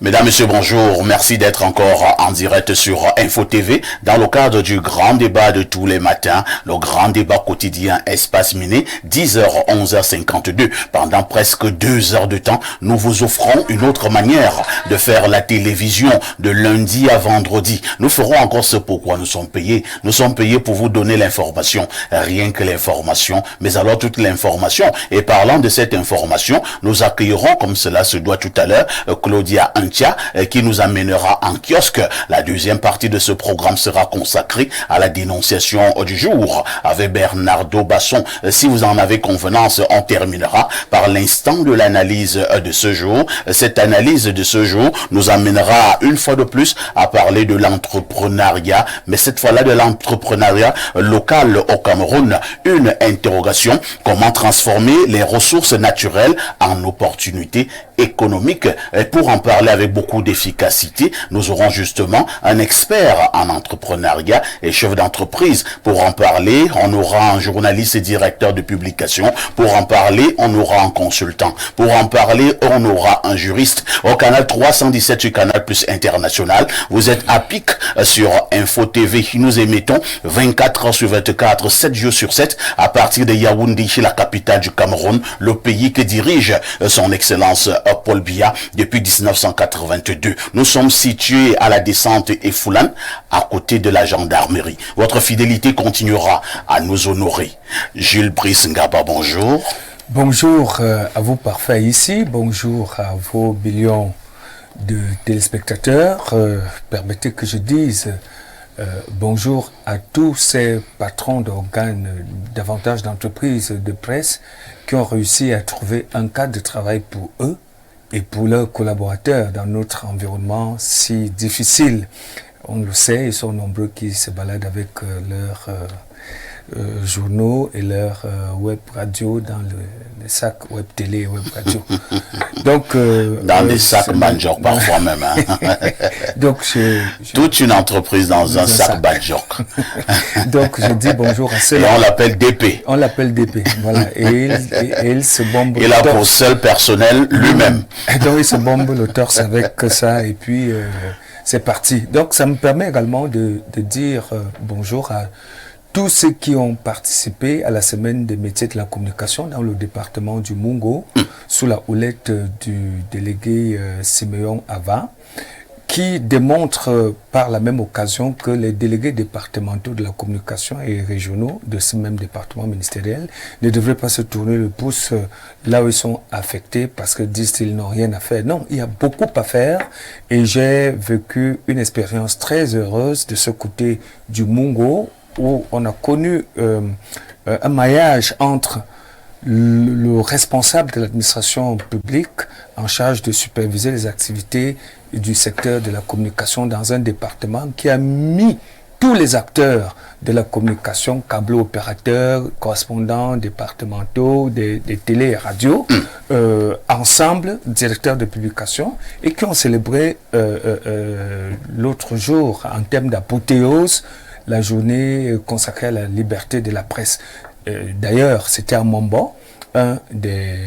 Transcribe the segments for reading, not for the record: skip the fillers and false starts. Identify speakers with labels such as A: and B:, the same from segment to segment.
A: Mesdames, Messieurs, bonjour. Merci d'être encore en direct sur Info TV dans le cadre du grand débat de tous les matins, le grand débat quotidien Espace Miné, 10h, 11h52. Pendant presque 2 heures de temps, nous vous offrons une autre manière de faire la télévision de lundi à vendredi. Nous ferons encore ce pourquoi nous sommes payés. Nous sommes payés pour vous donner l'information, rien que l'information, mais alors toute l'information. Et parlant de cette information, nous accueillerons, comme cela se doit tout à l'heure, Claudia Antia, qui nous amènera en kiosque. La deuxième partie de ce programme sera consacrée à la dénonciation du jour avec Bernardo Basson. Si vous en avez convenance, on terminera par l'instant de l'analyse de ce jour. Cette analyse de ce jour nous amènera une fois de plus à parler de l'entrepreneuriat, mais cette fois-là de l'entrepreneuriat local au Cameroun. Une interrogation: comment transformer les ressources naturelles en opportunités économiques? Et pour en parler avec beaucoup d'efficacité, nous aurons justement un expert en entrepreneuriat et chef d'entreprise. Pour en parler, on aura un journaliste et directeur de publication. Pour en parler, on aura un consultant. Pour en parler, on aura un juriste. Au canal 317 sur Canal Plus International, vous êtes à pic sur Info TV. Nous émettons 24 heures sur 24, 7 jours sur 7, à partir de Yaoundé, la capitale du Cameroun, le pays que dirige son excellence Paul Biya depuis 1982. Nous sommes situés à la descente et Foulane, à côté de la gendarmerie. Votre fidélité continuera à nous honorer. Jules Brice Ngaba, bonjour.
B: Bonjour à vous parfaits ici, bonjour à vos millions de téléspectateurs. Permettez que je dise bonjour à tous ces patrons d'organes, davantage d'entreprises de presse qui ont réussi à trouver un cadre de travail pour eux et pour leurs collaborateurs dans notre environnement si difficile. On le sait, ils sont nombreux qui se baladent avec leurs journaux et leurs web radio dans les sacs web télé et web radio. Donc,
A: dans les sacs Banjok parfois même. Hein.
B: Donc,
A: toute une entreprise dans un sac Banjok.
B: Donc je dis bonjour à ceux-là.
A: Et on l'appelle DP.
B: On l'appelle DP, voilà. Et il se bombe.
A: Il a pour seul personnel lui-même.
B: Donc il se bombe le torse avec ça et puis c'est parti. Donc ça me permet également de dire bonjour à tous ceux qui ont participé à la semaine des métiers de la communication dans le département du Mungo, sous la houlette du délégué Siméon Ava, qui démontre par la même occasion que les délégués départementaux de la communication et régionaux de ce même département ministériel ne devraient pas se tourner le pouce là où ils sont affectés parce que disent-ils n'ont rien à faire. Non, il y a beaucoup à faire et j'ai vécu une expérience très heureuse de ce côté du Mungo où on a connu un maillage entre le responsable de l'administration publique en charge de superviser les activités du secteur de la communication dans un département qui a mis tous les acteurs de la communication, câble opérateurs, correspondants départementaux, des télé et radios, ensemble, directeurs de publication, et qui ont célébré l'autre jour, en termes d'apothéose, la journée consacrée à la liberté de la presse. D'ailleurs, c'était à Mombo, un des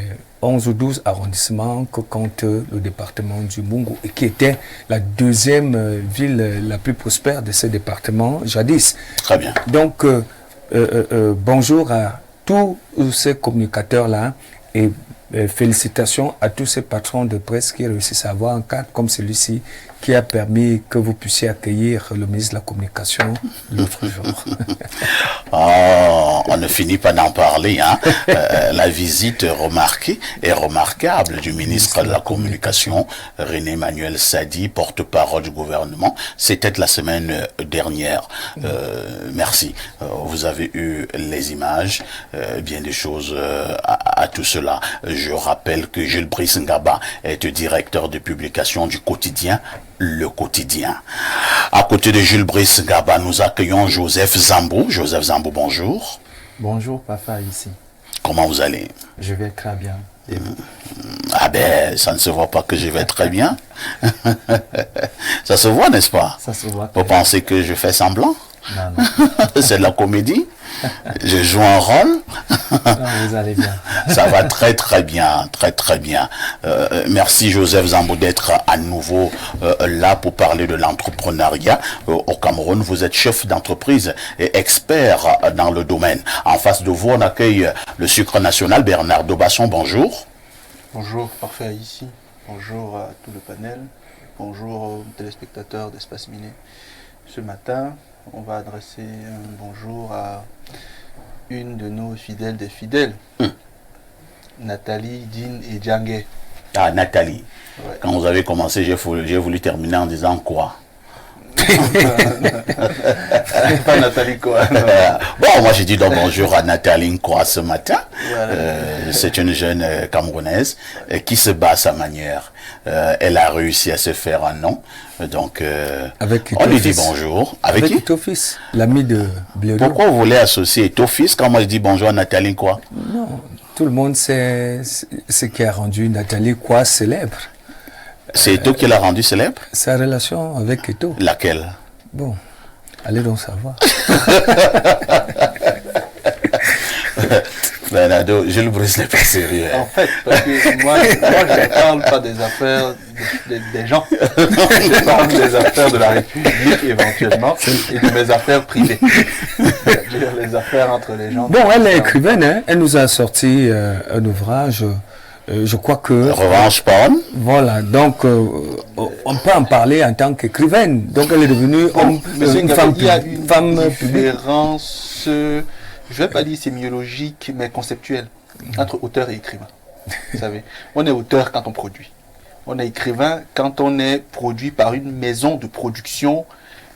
B: 11 ou 12 arrondissements que compte le département du Mungo et qui était la deuxième ville la plus prospère de ce département jadis.
A: Très bien.
B: Donc, bonjour à tous ces communicateurs-là et félicitations à tous ces patrons de presse qui réussissent à avoir un cadre comme celui-ci qui a permis que vous puissiez accueillir le ministre de la Communication l'autre jour.
A: Oh, on ne finit pas d'en parler. Hein. La visite remarquée et remarquable du ministre de la Communication, René Manuel Sadi, porte-parole du gouvernement, c'était la semaine dernière. Merci. Vous avez eu les images, bien des choses à tout cela. Je rappelle que Jules Brice Ngaba est directeur de publication du quotidien Le Quotidien. À côté de Jules Brice Ngaba, nous accueillons Joseph Zambou. Joseph Zambou, bonjour.
C: Bonjour, papa, ici.
A: Comment vous allez?
C: Je vais très bien.
A: Ah ben, ça ne se voit pas que je vais très bien. Ça se voit, n'est-ce pas?
C: Ça se voit.
A: Vous pensez que je fais semblant?
C: Non, non.
A: C'est de la comédie. Je joue un rôle.
C: Non, vous allez bien.
A: Ça va très très bien, très très bien. Merci Joseph Zambou d'être à nouveau là pour parler de l'entrepreneuriat. Au Cameroun, vous êtes chef d'entreprise et expert dans le domaine. En face de vous, on accueille le sucre national, Bernard Dobasson, bonjour.
D: Bonjour, parfait ici. Bonjour à tout le panel. Bonjour aux téléspectateurs d'Espace Miné. Ce matin, on va adresser un bonjour à une de nos fidèles des fidèles, Nathalie, Dean et Djangué.
A: Ah, Nathalie.
D: Ouais.
A: Quand vous avez commencé, j'ai voulu terminer en disant quoi?
D: Pas Nathalie quoi.
A: Bon, moi j'ai dit donc bonjour à Nathalie Nkwa ce matin.
D: Voilà.
A: C'est une jeune Camerounaise qui se bat à sa manière. Elle a réussi à se faire un nom. Donc,
B: Avec
A: on lui dit
B: Ito-Fils.
A: bonjour. Avec qui?
B: Ito-Fils, l'ami de Blero.
A: Pourquoi vous voulez associer Ito-Fils quand moi je dis bonjour à Nathalie Nkwa?
B: Non, tout le monde sait ce qui a rendu Nathalie quoi célèbre.
A: C'est Ito qui l'a rendu célèbre?
B: Sa relation avec Ito.
A: Laquelle?
B: Bon, allez donc savoir.
A: Bernardo, je le brise les pas sérieux.
D: En fait, parce que moi je ne parle pas des affaires des gens. Je parle des affaires de la République éventuellement et de mes affaires privées. C'est-à-dire les affaires entre les gens.
B: Bon, elle est écrivaine, hein. Elle nous a sorti un ouvrage, je crois que...
A: Revanche porn?
B: Voilà, donc on peut en parler en tant qu'écrivaine. Donc elle est devenue
D: Monsieur
B: une
D: Ngabé,
B: femme,
D: il y a une
B: femme publique.
D: différence, je ne vais pas dire sémiologique, mais conceptuelle, entre auteur et écrivain. Vous savez, on est auteur quand on produit. On est écrivain quand on est produit par une maison de production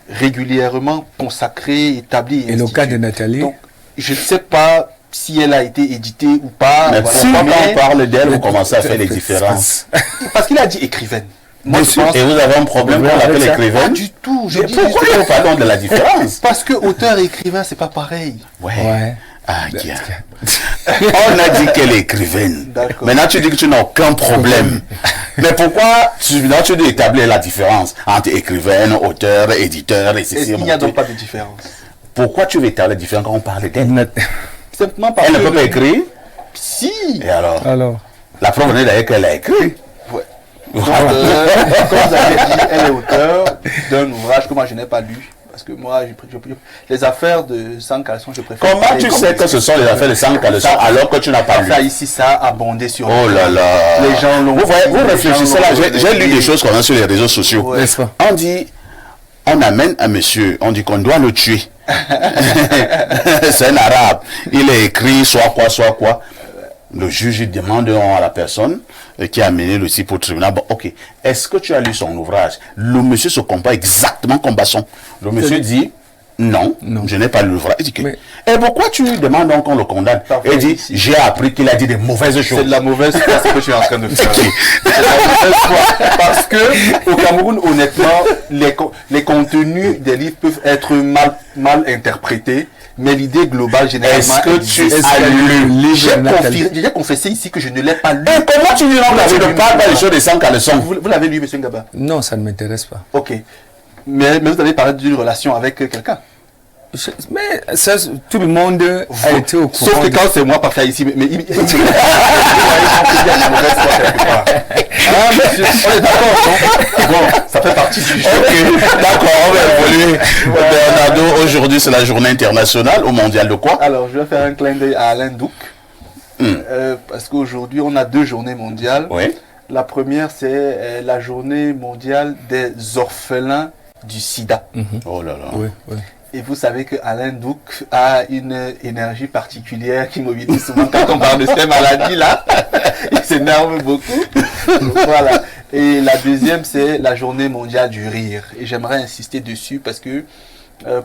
D: régulièrement consacrée, établie.
B: Et le cas de
D: instituée.
B: Nathalie,
D: Donc, je ne sais pas si elle a été éditée ou pas.
A: Mais
D: voilà.
A: pourquoi quand
D: Mais-
A: on parle d'elle, vous commencez à faire les différences?
D: Parce qu'il a dit écrivaine. Moi,
B: Bien
D: je
B: sûr.
D: pense
A: Et vous avez un problème
B: Vous
A: qu'on
B: avez
A: l'appelle
B: ça?
D: pas
A: écrivaine?
D: du tout. Je
A: Mais
D: dis
A: pourquoi
D: juste-
A: nous parlons de la différence?
D: Parce que auteur et écrivain, c'est pas pareil.
B: ouais.
A: Ah, bien. On a dit qu'elle est écrivaine.
D: D'accord.
A: Maintenant, tu dis que tu n'as aucun problème. Mais pourquoi tu dois établir la différence entre écrivaine, auteur, éditeur, et
D: Et
A: ceci,
D: il n'y a donc pas de différence.
A: Pourquoi tu veux établir la différence quand on parle d'elle?
B: Nat-
D: Simplement parce
A: Elle ne
D: que
A: peut pas écrire.
D: Si.
A: Et alors?
B: Alors,
A: La preuve est d'ailleurs qu'elle a écrit.
D: Ouais. Donc, comme vous avez dit, elle est auteur d'un ouvrage que moi je n'ai pas lu. Parce que moi, les affaires de sans caleçon, je préfère.
A: Comment
D: parler
A: tu
D: comme
A: sais que ce sont les affaires de sang caleçon alors que tu n'as pas lu?
D: Ça ici, ça a abondé sur.
A: Oh là là.
D: Les gens l'ont.
A: Vous voyez, vous
D: les
A: réfléchissez
D: gens
A: là,
D: l'ont
A: j'ai lu
D: donné.
A: des choses qu'on a sur les réseaux sociaux.
D: Ouais.
B: n'est-ce pas?
A: On dit, on amène un monsieur, on dit qu'on doit le tuer. C'est un arabe. Il est écrit soit quoi, soit quoi. Le juge il demande à la personne qui a amené le type au tribunal, bon, ok, est-ce que tu as lu son ouvrage? Le monsieur se comporte exactement comme Basson. Le monsieur dit, non, je n'ai pas lu l'ouvrage. Il dit que,
B: Mais-
A: et pourquoi tu demande donc qu'on le condamne?
D: Parfait,
A: Il dit,
D: ici.
A: j'ai appris qu'il a dit des mauvaises
D: C'est
A: choses.
D: de la mauvaise foi ce que je suis en train de faire. C'est de la mauvaise foi. Parce que au Cameroun, honnêtement, les contenus des livres peuvent être mal interprétés, mais l'idée globale généralement.
A: Est-ce que tu
D: existe.
A: as lu?
D: J'ai déjà confessé ici que je ne l'ai pas lu.
A: Et comment tu dis donc que tu ne parles pas des choses des sans caleçons?
D: Vous l'avez lu, monsieur Ngaba?
B: Non, ça ne m'intéresse pas.
D: Ok. Mais vous avez parlé d'une relation avec quelqu'un.
B: Mais ça, tout le monde a été au courant.
D: Sauf que
B: de-
D: quand c'est moi, parfait ici, mais il y a une mauvaise foi quelque part. Ah, monsieur, on est d'accord, non? Bon, ça fait partie du jeu.
A: Ok, d'accord, on va évoluer. Bernardo, aujourd'hui c'est la journée internationale au mondial de quoi?
D: Alors, je vais faire un clin d'œil à Alain Douk. Parce qu'aujourd'hui, on a 2 journées mondiales.
A: Oui.
D: La première, c'est la journée mondiale des orphelins du sida.
A: Oh là là.
B: Oui, oui.
D: Et vous savez que Alain Douk a une énergie particulière qui mobilise souvent quand on parle de ces maladies-là. Il s'énerve beaucoup. Donc, voilà. Et la deuxième, c'est la journée mondiale du rire. Et j'aimerais insister dessus parce que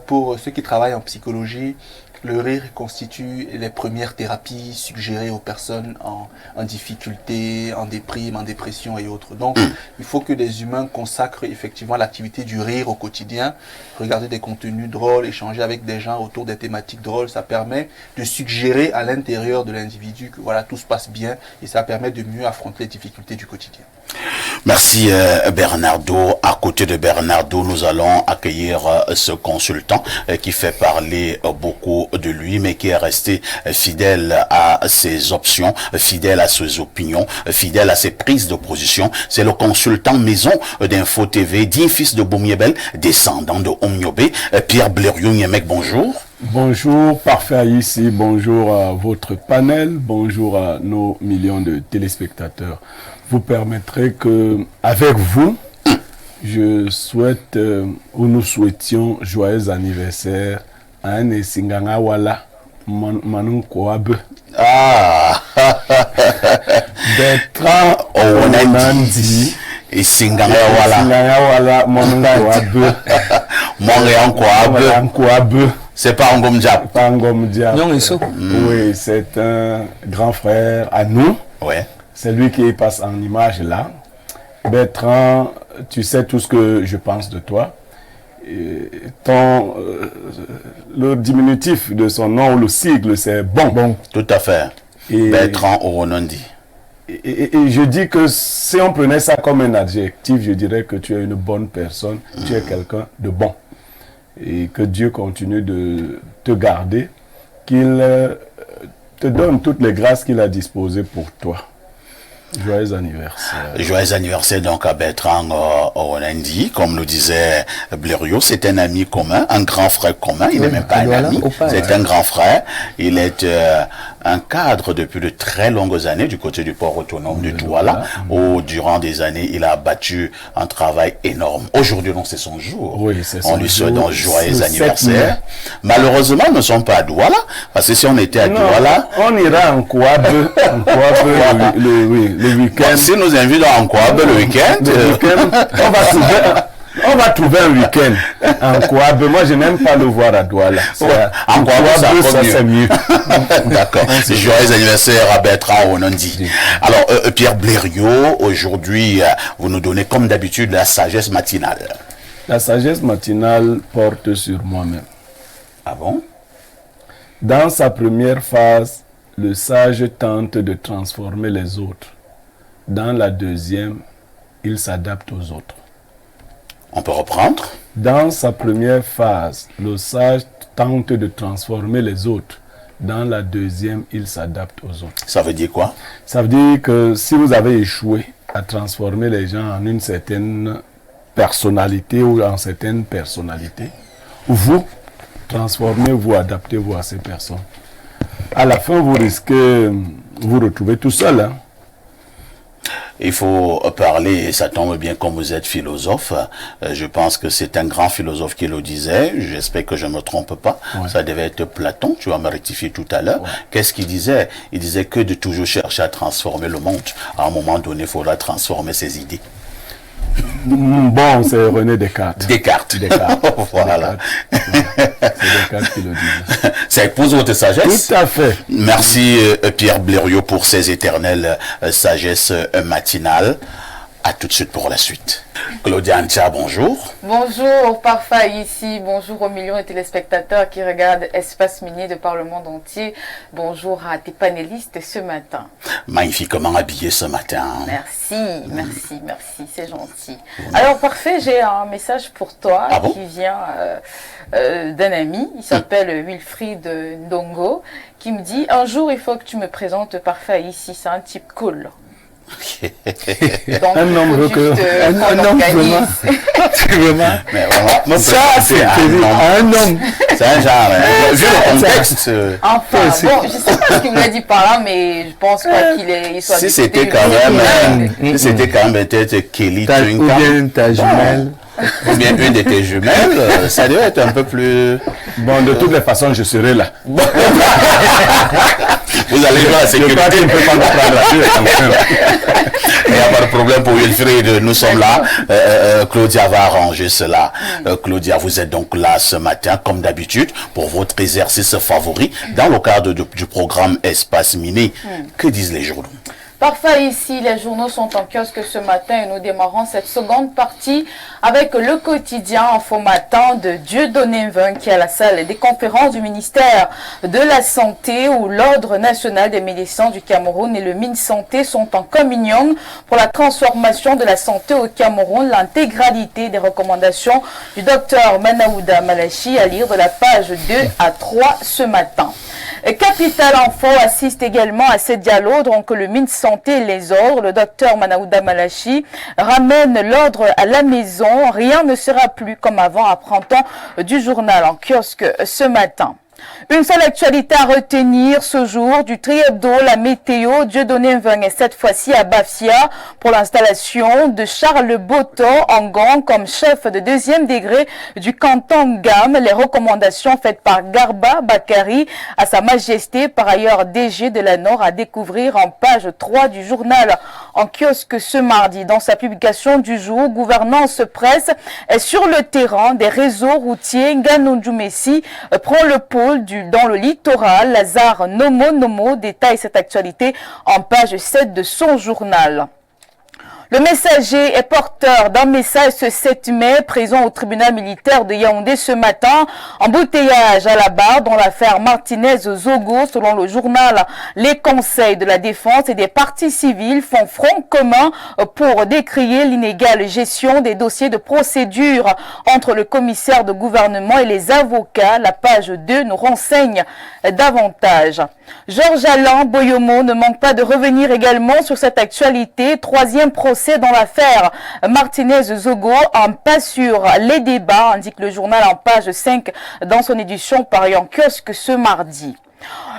D: pour ceux qui travaillent en psychologie, le rire constitue les premières thérapies suggérées aux personnes en difficulté, en déprime, en dépression et autres. Donc, il faut que les humains consacrent effectivement l'activité du rire au quotidien. Regarder des contenus drôles, échanger avec des gens autour des thématiques drôles, ça permet de suggérer à l'intérieur de l'individu que voilà, tout se passe bien et ça permet de mieux affronter les difficultés du quotidien.
A: Merci Bernardo. À côté de Bernardo, nous allons accueillir ce consultant qui fait parler beaucoup de lui, mais qui est resté fidèle à ses options, fidèle à ses opinions, fidèle à ses prises de position. C'est le consultant maison d'Info TV, digne fils de Boumiebel, descendant de Omniobé, Pierre Blériot-Niemek, bonjour.
E: Bonjour, parfait ici, bonjour à votre panel, bonjour à nos millions de téléspectateurs. Vous permettrez que, avec vous, je souhaite, ou nous souhaitions, joyeux anniversaire à un Singanga Wala, Manon Kouabe.
A: Ah
E: Bertrand Onandi.
A: Et Singanga Wala.
E: Singanga Wala, Manon Kouabe.
A: Montréal Kouabe. C'est pas Ngom Diab.
E: Pas Ngom Diab.
B: Non, ils
E: Oui, c'est un grand frère à nous.
A: Ouais.
E: C'est lui qui passe en image là. Bertrand, tu sais tout ce que je pense de toi. Et le diminutif de son nom ou le sigle, c'est bon.
A: Tout à fait.
E: Et,
A: Bertrand Oronondi.
E: Et je dis que si on prenait ça comme un adjectif, je dirais que tu es une bonne personne, tu es quelqu'un de bon. Et que Dieu continue de te garder, qu'il te donne toutes les grâces qu'il a disposées pour toi. Joyeux anniversaire.
A: Joyeux anniversaire donc à Bertrand Oronondi. Comme le disait Blériot, c'est un ami commun, un grand frère commun. Il n'est même pas un ami, c'est un grand frère. Il est un cadre depuis de très longues années du côté du port autonome de Douala, où durant des années, il a abattu un travail énorme. Aujourd'hui, donc, c'est son jour.
E: Oui, c'est son
A: On lui souhaite donc joyeux anniversaire.
E: mai.
A: Malheureusement, nous ne sommes pas à Douala, parce que si on était à Douala,
E: on ira en Kouabe, le week-end.
A: Si nous invitons en Kouabe le week-end,
E: on va trouver un week-end en Kouabe. Moi, je n'aime pas le voir à Douala.
A: En Kouabe, ça
E: c'est mieux.
A: D'accord. Joyeux anniversaire à Bertrand Oronondi. Alors, Pierre Blériot, aujourd'hui, vous nous donnez comme d'habitude la sagesse matinale.
E: La sagesse matinale porte sur moi-même.
A: Ah bon?
E: Dans sa première phase, le sage tente de transformer les autres. Dans la deuxième, il s'adapte aux autres.
A: On peut reprendre?
E: Dans sa première phase, le sage tente de transformer les autres. Dans la deuxième, il s'adapte aux autres.
A: Ça veut dire quoi?
E: Ça veut dire que si vous avez échoué à transformer les gens en une certaine personnalité ou en certaines personnalités, vous transformez-vous, adaptez-vous à ces personnes. À la fin, vous risquez vous retrouver tout seul. Hein?
A: Il faut parler, et ça tombe bien comme vous êtes philosophe. Je pense que c'est un grand philosophe qui le disait. J'espère que je ne me trompe pas. Ouais. Ça devait être Platon, tu vas me rectifier tout à l'heure. Ouais. Qu'est-ce qu'il disait? Il disait que de toujours chercher à transformer le monde. À un moment donné, il faudra transformer ses idées.
E: Bon, c'est René Descartes.
A: Descartes. Voilà.
E: C'est Descartes qui le dit.
A: Ça épouse votre sagesse.
E: Tout à fait.
A: Merci Pierre Blériot pour ces éternelles sagesses matinales. À tout de suite pour la suite. Claudia Antia, bonjour.
F: Bonjour, parfait ici. Bonjour aux millions de téléspectateurs qui regardent Espace Minier de par le monde entier. Bonjour à tes panélistes ce matin.
A: Magnifiquement habillé ce matin.
F: Merci, c'est gentil. Alors parfait, j'ai un message pour toi qui vient d'un ami. Il s'appelle Wilfried Ndongo qui me dit: un jour il faut que tu me présentes parfait ici. C'est un type cool. Donc,
B: un homme que un homme vraiment
A: mais vraiment
B: ça c'est un homme,
A: c'est un genre vu le contexte
F: enfin bon, je sais pas ce qu'il me l'a dit par là, mais je pense pas qu'il soit
A: si c'était quand même c'était quand même peut-être Kelly
B: ou bien ta jumelle
A: ou bien une de tes jumelles, ça devait être un peu plus...
E: Bon, de toutes les façons, je serai là.
A: Vous allez voir la sécurité.
E: Je ne peux pas me prendre
A: il n'y a pas de problème pour Wilfried, nous sommes là. Claudia va arranger cela. Claudia, vous êtes donc là ce matin, comme d'habitude, pour votre exercice favori, dans le cadre du programme Espace Minier. Que disent les journaux?
F: Parfait, ici, les journaux sont en kiosque ce matin et nous démarrons cette seconde partie avec le quotidien Info Matin de Dieudonné Mvung qui est à la salle des conférences du ministère de la Santé où l'Ordre national des médecins du Cameroun et le MinSanté sont en communion pour la transformation de la santé au Cameroun. L'intégralité des recommandations du docteur Manaouda Malachi à lire de la page 2 à 3 ce matin. Capital Info assiste également à ces dialogues donc le MinSanté et les ordres. Le docteur Manaouda Malachi ramène l'ordre à la maison. Rien ne sera plus comme avant, apprend-on du journal en kiosque ce matin. Une seule actualité à retenir ce jour du Tri-Hebdo, la météo. Dieudonné Mvung est cette fois-ci à Bafia pour l'installation de Charles Boto Angon comme chef de 2e degré du canton Ngam. Les recommandations faites par Garba Bakari à Sa Majesté, par ailleurs DG de la Nord, à découvrir en page 3 du journal en kiosque ce mardi. Dans sa publication du jour, Gouvernance Presse est sur le terrain des réseaux routiers. Nganou Messi prend le pôle dans le littoral. Lazare Nomo détaille cette actualité en page 7 de son journal. Le messager est porteur d'un message ce 7 mai, présent au tribunal militaire de Yaoundé ce matin. Embouteillage à la barre dans l'affaire Martinez-Zogo. Selon le journal, les conseils de la défense et des partis civils font front commun pour décrier l'inégale gestion des dossiers de procédure entre le commissaire de gouvernement et les avocats. La page 2 nous renseigne davantage. Georges Alain Boyomo ne manque pas de revenir également sur cette actualité. 3e procès dans l'affaire Martinez-Zogo, un pas sur les débats, indique le journal en page 5 dans son édition parue en kiosque ce mardi.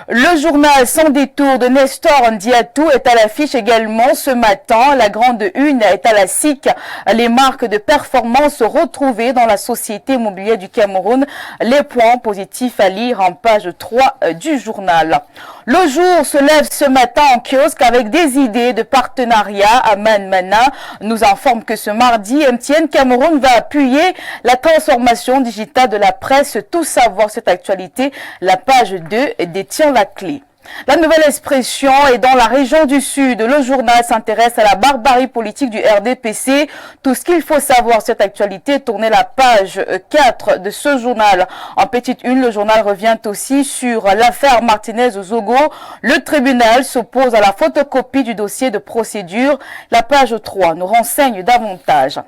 F: Le journal Sans détour de Nestor Ndiatou est à l'affiche également ce matin. La grande une est à la SIC. Les marques de performance retrouvées dans la société immobilière du Cameroun. Les points positifs à lire en page 3 du journal. Le jour se lève ce matin en kiosque avec des idées de partenariat. Aman Mana nous informe que ce mardi, MTN Cameroun va appuyer la transformation digitale de la presse. Tout savoir cette actualité, la page 2 détient la clé. La nouvelle expression est dans la région du Sud. Le journal s'intéresse à la barbarie politique du RDPC. Tout ce qu'il faut savoir cette actualité, tournez la page 4 de ce journal. En petite une, le journal revient aussi sur l'affaire Martinez-Zogo. Le tribunal s'oppose à la photocopie du dossier de procédure. La page 3 nous renseigne davantage.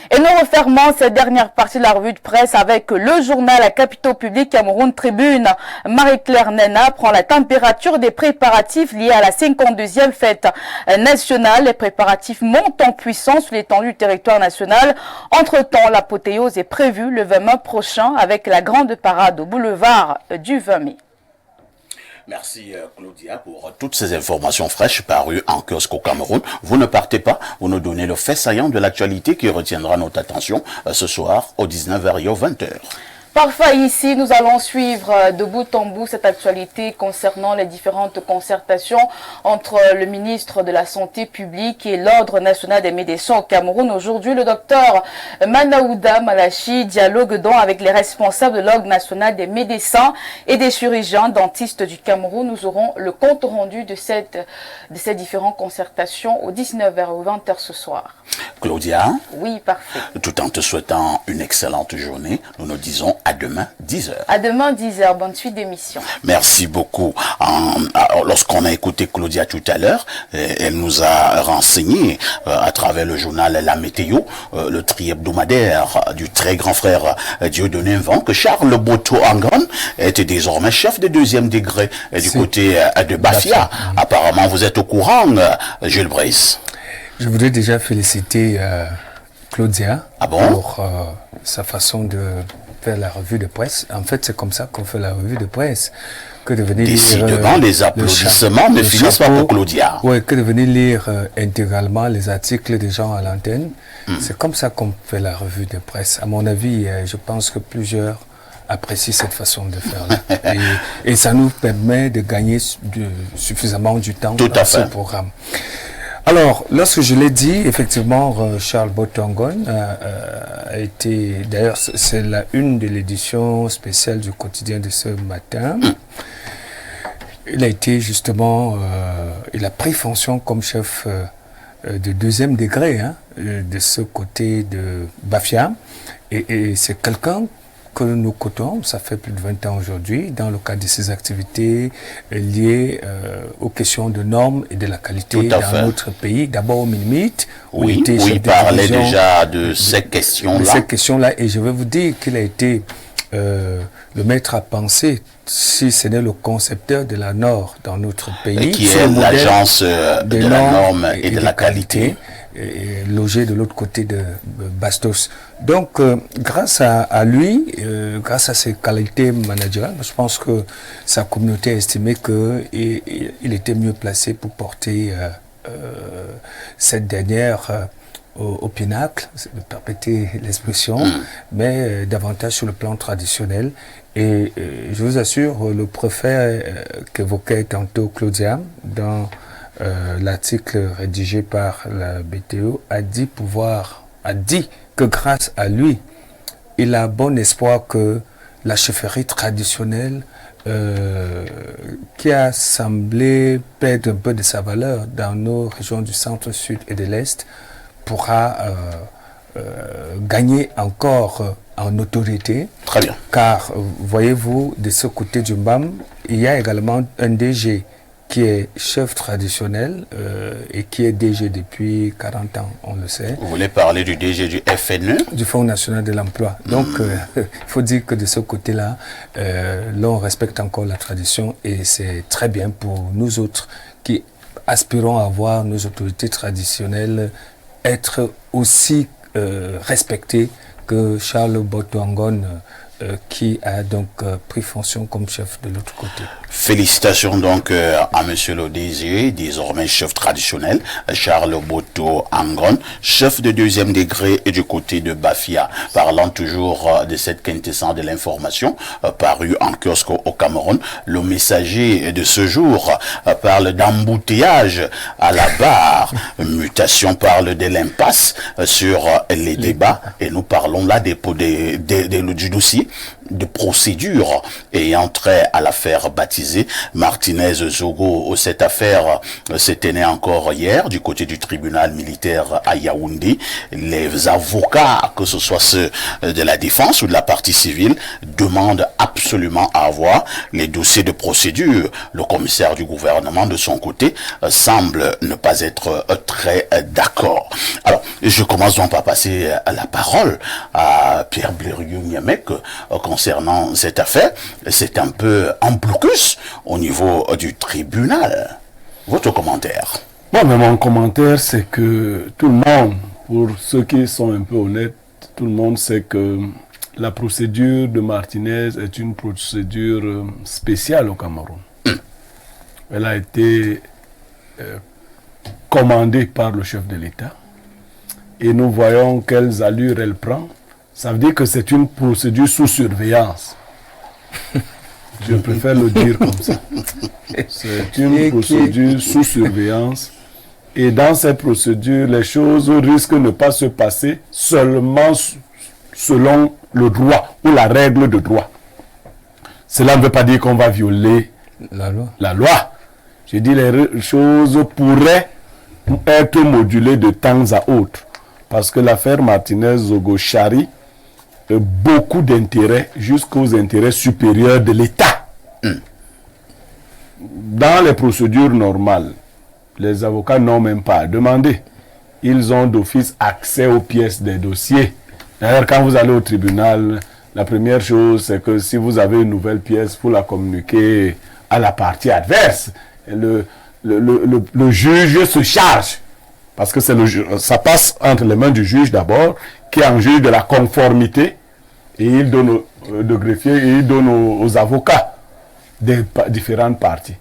F: Et nous refermons cette dernière partie de la revue de presse avec le journal à capitaux publics Cameroun Tribune. Marie-Claire Nena prend la température des préparatifs liés à la 52e fête nationale. Les préparatifs montent en puissance sur l'étendue du territoire national. Entre-temps, l'apothéose est prévue le 20 mai prochain avec la grande parade au boulevard du 20 mai.
A: Merci Claudia pour toutes ces informations fraîches parues en kiosque au Cameroun. Vous ne partez pas, vous nous donnez le fait saillant de l'actualité qui retiendra notre attention ce soir au 19h et au 20h.
F: Parfait, ici nous allons suivre de bout en bout cette actualité concernant les différentes concertations entre le ministre de la Santé publique et l'Ordre national des médecins au Cameroun. Aujourd'hui, le docteur Manaouda Malachi dialogue donc avec les responsables de l'Ordre national des médecins et des chirurgiens dentistes du Cameroun. Nous aurons le compte rendu de ces différentes concertations au 19h et au 20h ce soir.
A: Claudia?
F: Oui, parfait.
A: Tout en te souhaitant une excellente journée, nous nous disons à demain 10h.
F: À demain 10h, bonne suite d'émission.
A: Merci beaucoup. Lorsqu'on a écouté Claudia tout à l'heure, elle nous a renseigné à travers le journal La Météo, le tri hebdomadaire du très grand frère Dieudonné Mvung, que Charles Boto Angon est désormais chef de 2e degré du côté de Bafia. Apparemment, vous êtes au courant, Jules Brice.
B: Je voudrais déjà féliciter Claudia pour sa façon de faire la revue de presse. En fait, c'est comme ça qu'on fait la revue de presse. Que de venir
A: décidément, les applaudissements ne finissent pas pour Claudia.
B: Oui, que de venir lire intégralement les articles des gens à l'antenne. C'est comme ça qu'on fait la revue de presse. À mon avis, je pense que plusieurs apprécient cette façon de faire. Et ça nous permet de gagner suffisamment du temps dans ce programme. Alors, lorsque je l'ai dit, effectivement, Charles Botongon a été, d'ailleurs, c'est la une de l'édition spéciale du quotidien de ce matin. il a été justement, il a pris fonction comme chef de deuxième degré, hein, de ce côté de Bafia. Et c'est quelqu'un que nous côtoyons, ça fait plus de 20 ans aujourd'hui, dans le cadre de ses activités liées aux questions de normes et de la qualité dans notre pays. D'abord au Minimite, où
A: oui, il parlait déjà de ces questions-là.
B: De ces questions-là, et je vais vous dire qu'il a été le maître à penser, si ce n'est le concepteur de la Nord dans notre pays.
A: Qui est l'agence de la norme et de la qualité.
B: Logé de l'autre côté de Bastos. Donc, grâce à lui, grâce à ses qualités managériales, je pense que sa communauté a estimé qu'il était mieux placé pour porter cette dernière au pinacle, de perpétuer l'expression, mais davantage sur le plan traditionnel. Et je vous assure, le préfet qu'évoquait tantôt Claudia, dans l'article rédigé par la BTO, a dit que grâce à lui, il a bon espoir que la chefferie traditionnelle qui a semblé perdre un peu de sa valeur dans nos régions du centre, sud et de l'est pourra gagner encore en autorité.
A: Très bien.
B: Car, voyez-vous, de ce côté du MBAM, il y a également un DG qui est chef traditionnel et qui est DG depuis 40 ans, on le sait.
A: Vous voulez parler du DG du FNE? Du
B: Fonds national de l'emploi. Donc, il faut dire que de ce côté-là, l'on respecte encore la tradition et c'est très bien pour nous autres qui aspirons à voir nos autorités traditionnelles être aussi respectées que Charles Botoangon, qui a donc pris fonction comme chef de l'autre côté.
A: Félicitations donc à monsieur le DG, désormais chef traditionnel, Charles Boto Angon, chef de deuxième degré et du côté de Bafia. Parlant toujours de cette quintessence de l'information parue en kiosque au Cameroun, le messager de ce jour parle d'embouteillage à la barre, mutation parle de l'impasse sur les débats et nous parlons là du dossier de procédure ayant trait à l'affaire baptisée Martinez-Zogo. Cette affaire s'est tenue encore hier du côté du tribunal militaire à Yaoundé. Les avocats, que ce soit ceux de la défense ou de la partie civile, demandent absolument à avoir les dossiers de procédure. Le commissaire du gouvernement, de son côté, semble ne pas être très d'accord. Alors, je commence donc par passer la parole à Pierre Blériot-Niamek concernant cette affaire. C'est un peu en blocus au niveau du tribunal. Votre commentaire?
E: Bon, mais mon commentaire, c'est que tout le monde, pour ceux qui sont un peu honnêtes, tout le monde sait que la procédure de Martinez est une procédure spéciale au Cameroun. Elle a été commandée par le chef de l'État et nous voyons quelles allures elle prend. Ça veut dire que c'est une procédure sous surveillance. Je préfère le dire comme ça. C'est une procédure sous surveillance. Et dans cette procédure, les choses risquent de ne pas se passer seulement selon le droit ou la règle de droit. Cela ne veut pas dire qu'on va violer la loi. Je dis les choses pourraient être modulées de temps à autre. Parce que l'affaire Martinez-Zogo charrie beaucoup d'intérêts jusqu'aux intérêts supérieurs de l'État. Dans les procédures normales, les avocats n'ont même pas à demander. Ils ont d'office accès aux pièces des dossiers. D'ailleurs, quand vous allez au tribunal, la première chose, c'est que si vous avez une nouvelle pièce, vous la communiquez à la partie adverse. Le juge se charge. Parce que ça passe entre les mains du juge d'abord, qui en juge de la conformité, et il donne de greffier, et il donne aux avocats des différentes parties.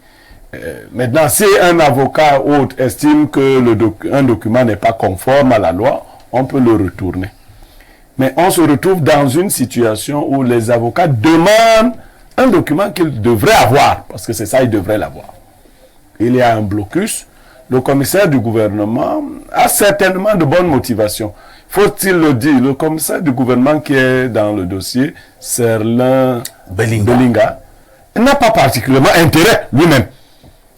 E: Maintenant, si un avocat autre estime que un document n'est pas conforme à la loi, on peut le retourner. Mais on se retrouve dans une situation où les avocats demandent un document qu'ils devraient avoir, parce que c'est ça, ils devraient l'avoir. Il y a un blocus. Le commissaire du gouvernement a certainement de bonnes motivations. Faut-il le dire, le commissaire du gouvernement qui est dans le dossier, Serlin Belinga, n'a pas particulièrement intérêt lui-même.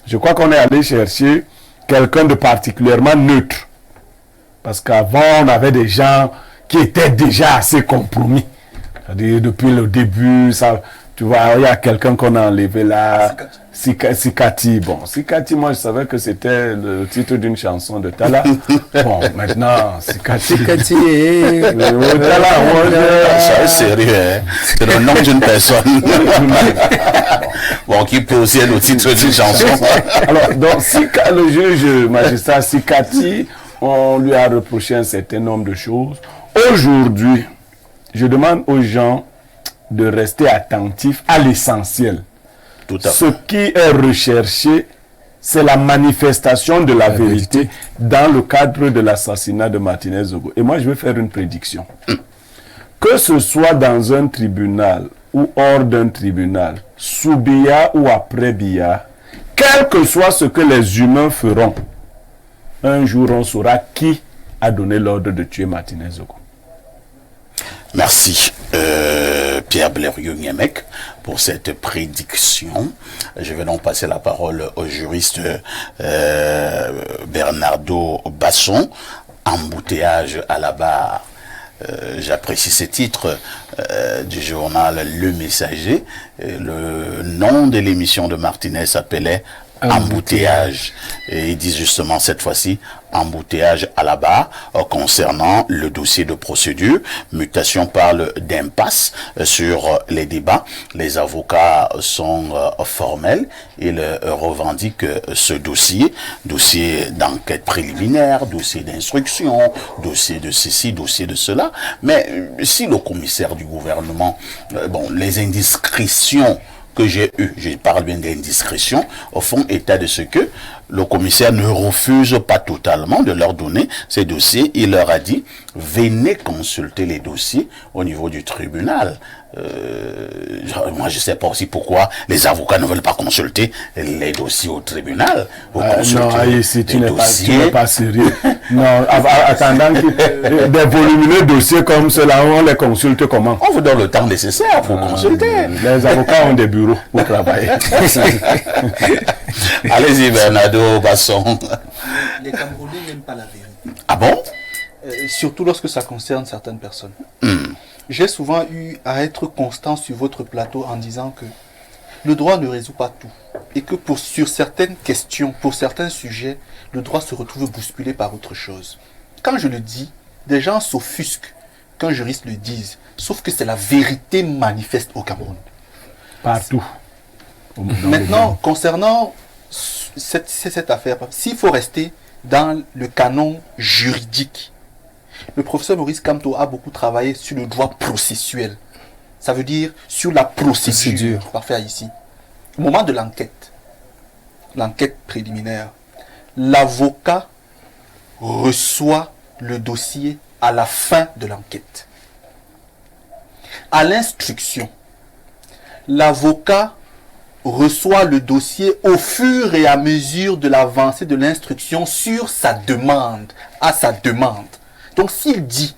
E: Je crois qu'on est allé chercher quelqu'un de particulièrement neutre. Parce qu'avant, on avait des gens qui étaient déjà assez compromis. C'est-à-dire, depuis le début, ça, tu vois, il y a quelqu'un qu'on a enlevé là, Sikati. Bon, Sikati, moi, je savais que c'était le titre d'une chanson de Tala. Bon, maintenant, Sikati.
B: Sikati
E: Tala,
A: c'est sérieux, hein? C'est le nom d'une personne. Bon, qui peut aussi être le titre d'une chanson.
E: Alors, donc, le juge magistrat Sikati, on lui a reproché un certain nombre de choses. Aujourd'hui, je demande aux gens de rester attentifs à l'essentiel.
A: Tout à fait.
E: Ce qui est recherché, c'est la manifestation de la vérité dans le cadre de l'assassinat de Martinez Zogo. Et moi, je vais faire une prédiction. Que ce soit dans un tribunal ou hors d'un tribunal, sous Biya ou après Biya, quel que soit ce que les humains feront, un jour on saura qui a donné l'ordre de tuer Martinez Zogo.
A: Merci Pierre Blériot-Niémec pour cette prédiction. Je vais donc passer la parole au juriste Bernardo Basson. Embouteillage à la barre. J'apprécie ce titre du journal Le Messager. Le nom de l'émission de Martinez s'appelait Embouteillage. Et ils disent justement cette fois-ci embouteillage à la barre concernant le dossier de procédure. Mutation parle d'impasse sur les débats. Les avocats sont formels. Ils revendiquent ce dossier d'enquête préliminaire, dossier d'instruction, dossier de ceci, dossier de cela. Mais si le commissaire du gouvernement, les indiscrétions que j'ai eues, je parle bien d'indiscrétion, au fond état de ce que le commissaire ne refuse pas totalement de leur donner ces dossiers. Il leur a dit, venez consulter les dossiers au niveau du tribunal. Moi, je ne sais pas aussi pourquoi les avocats ne veulent pas consulter les dossiers au tribunal.
E: Non, ici, tu n'es pas sérieux. Non, attendant que des volumineux dossiers comme cela, on les consulte comment?
A: On vous donne le temps nécessaire pour consulter.
E: Les avocats ont des bureaux pour travailler.
A: Allez-y, Bernardo Basson.
D: Les Camerounais n'aiment pas la vérité.
A: Ah bon?
D: Surtout lorsque ça concerne certaines personnes. J'ai souvent eu à être constant sur votre plateau en disant que le droit ne résout pas tout. Et que sur certaines questions, pour certains sujets, le droit se retrouve bousculé par autre chose. Quand je le dis, des gens s'offusquent qu'un juriste le dise. Sauf que c'est la vérité manifeste au Cameroun.
E: Partout.
D: Maintenant, concernant cette affaire, s'il faut rester dans le canon juridique, le professeur Maurice Kamto a beaucoup travaillé sur le droit processuel. Ça veut dire sur la procédure. Parfait ici. Au moment de l'enquête préliminaire, l'avocat reçoit le dossier à la fin de l'enquête. À l'instruction, l'avocat reçoit le dossier au fur et à mesure de l'avancée de l'instruction sur sa demande, à sa demande. Donc s'il dit,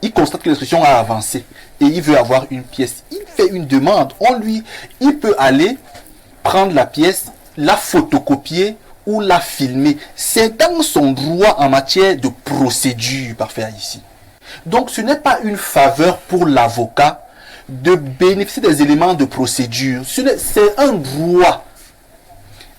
D: il constate que l'instruction a avancé et il veut avoir une pièce, il fait une demande, il peut aller prendre la pièce, la photocopier ou la filmer. C'est dans son droit en matière de procédure, parfait ici. Donc ce n'est pas une faveur pour l'avocat de bénéficier des éléments de procédure. C'est un droit.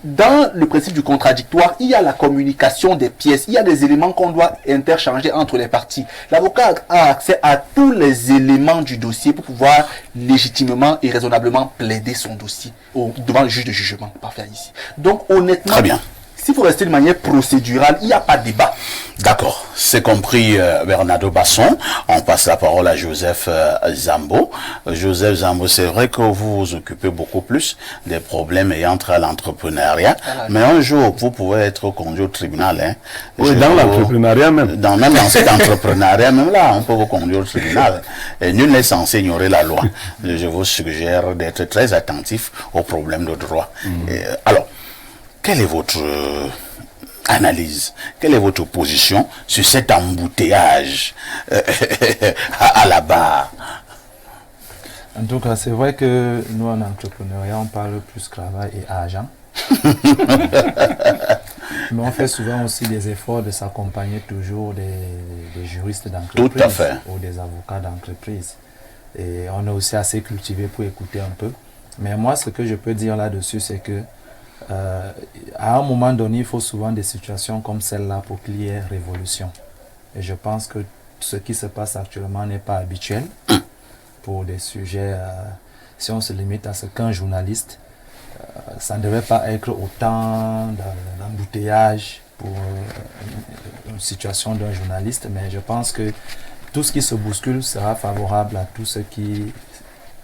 D: Dans le principe du contradictoire, il y a la communication des pièces, il y a des éléments qu'on doit interchanger entre les parties. L'avocat a accès à tous les éléments du dossier pour pouvoir légitimement et raisonnablement plaider son dossier devant le juge de jugement. Parfait ici. Donc honnêtement,
A: très bien.
D: S'il faut rester de manière procédurale, il n'y a pas de débat.
A: D'accord, c'est compris Bernardo Basson. On passe la parole à Joseph Zambo. Joseph Zambo, c'est vrai que vous vous occupez beaucoup plus des problèmes ayant trait à l'entrepreneuriat, mais un jour, vous pouvez être conduit au tribunal. Hein.
E: Oui, dans l'entrepreneuriat même.
A: Même dans cet entrepreneuriat, même là, on peut vous conduire au tribunal. Et nul n'est censé ignorer la loi. Je vous suggère d'être très attentif aux problèmes de droit. Alors, quelle est votre analyse, quelle est votre position sur cet embouteillage à la barre?
C: En tout cas, c'est vrai que nous, en entrepreneuriat, on parle plus travail et argent. Mais on fait souvent aussi des efforts de s'accompagner toujours des juristes d'entreprise.
A: Tout à fait.
C: Ou des avocats d'entreprise. Et on est aussi assez cultivé pour écouter un peu. Mais moi, ce que je peux dire là-dessus, c'est que à un moment donné, il faut souvent des situations comme celle-là pour qu'il y ait révolution. Et je pense que ce qui se passe actuellement n'est pas habituel pour des sujets. Si on se limite à ce qu'un journaliste, ça ne devait pas être autant d'embouteillage pour une situation d'un journaliste, mais je pense que tout ce qui se bouscule sera favorable à tous ceux qui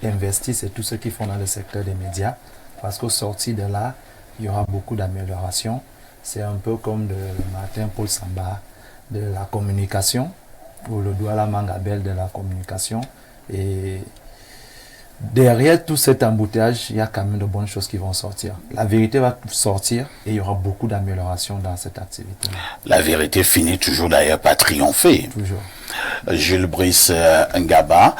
C: investissent et tous ceux qui font dans le secteur des médias, parce qu'au sorti de là, il y aura beaucoup d'améliorations. C'est un peu comme le Martin Paul Samba de la communication, ou le Douala Mangabel de la communication. Et derrière tout cet embouteillage, il y a quand même de bonnes choses qui vont sortir. La vérité va sortir et il y aura beaucoup d'améliorations dans cette activité.
A: La vérité finit toujours d'ailleurs par triompher.
C: Toujours.
A: Jules Brice Ngaba,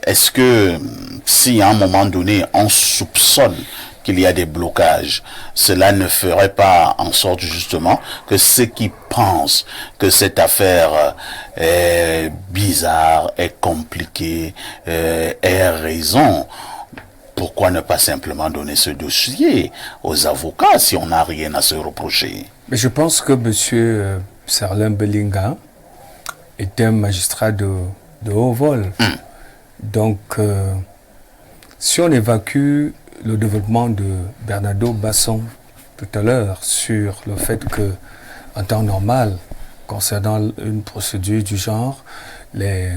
A: est-ce que si à un moment donné on soupçonne qu'il y a des blocages, cela ne ferait pas en sorte justement que ceux qui pensent que cette affaire est bizarre, est compliquée, est raison, pourquoi ne pas simplement donner ce dossier aux avocats si on n'a rien à se reprocher?
B: Mais je pense que M. Serlin Belinga est un magistrat de haut vol. Donc, si on évacue le développement de Bernardo Basson tout à l'heure sur le fait que, en temps normal, concernant une procédure du genre, les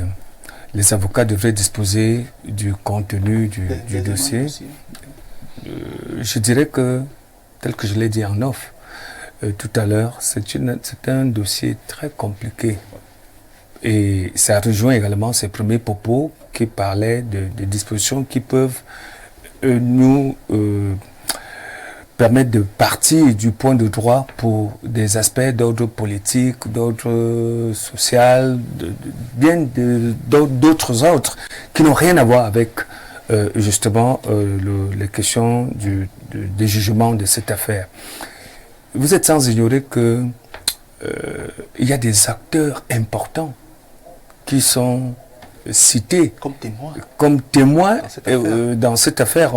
B: avocats devraient disposer du contenu du dossier. Je dirais que, tel que je l'ai dit en off tout à l'heure, c'est un dossier très compliqué. Et ça rejoint également ces premiers propos qui parlaient de dispositions qui peuvent nous permettre de partir du point de droit pour des aspects d'ordre politique, d'ordre social, d'autres ordres qui n'ont rien à voir avec justement les questions des jugements de cette affaire. Vous êtes sans ignorer que il y a des acteurs importants qui sont cités comme témoins dans cette affaire.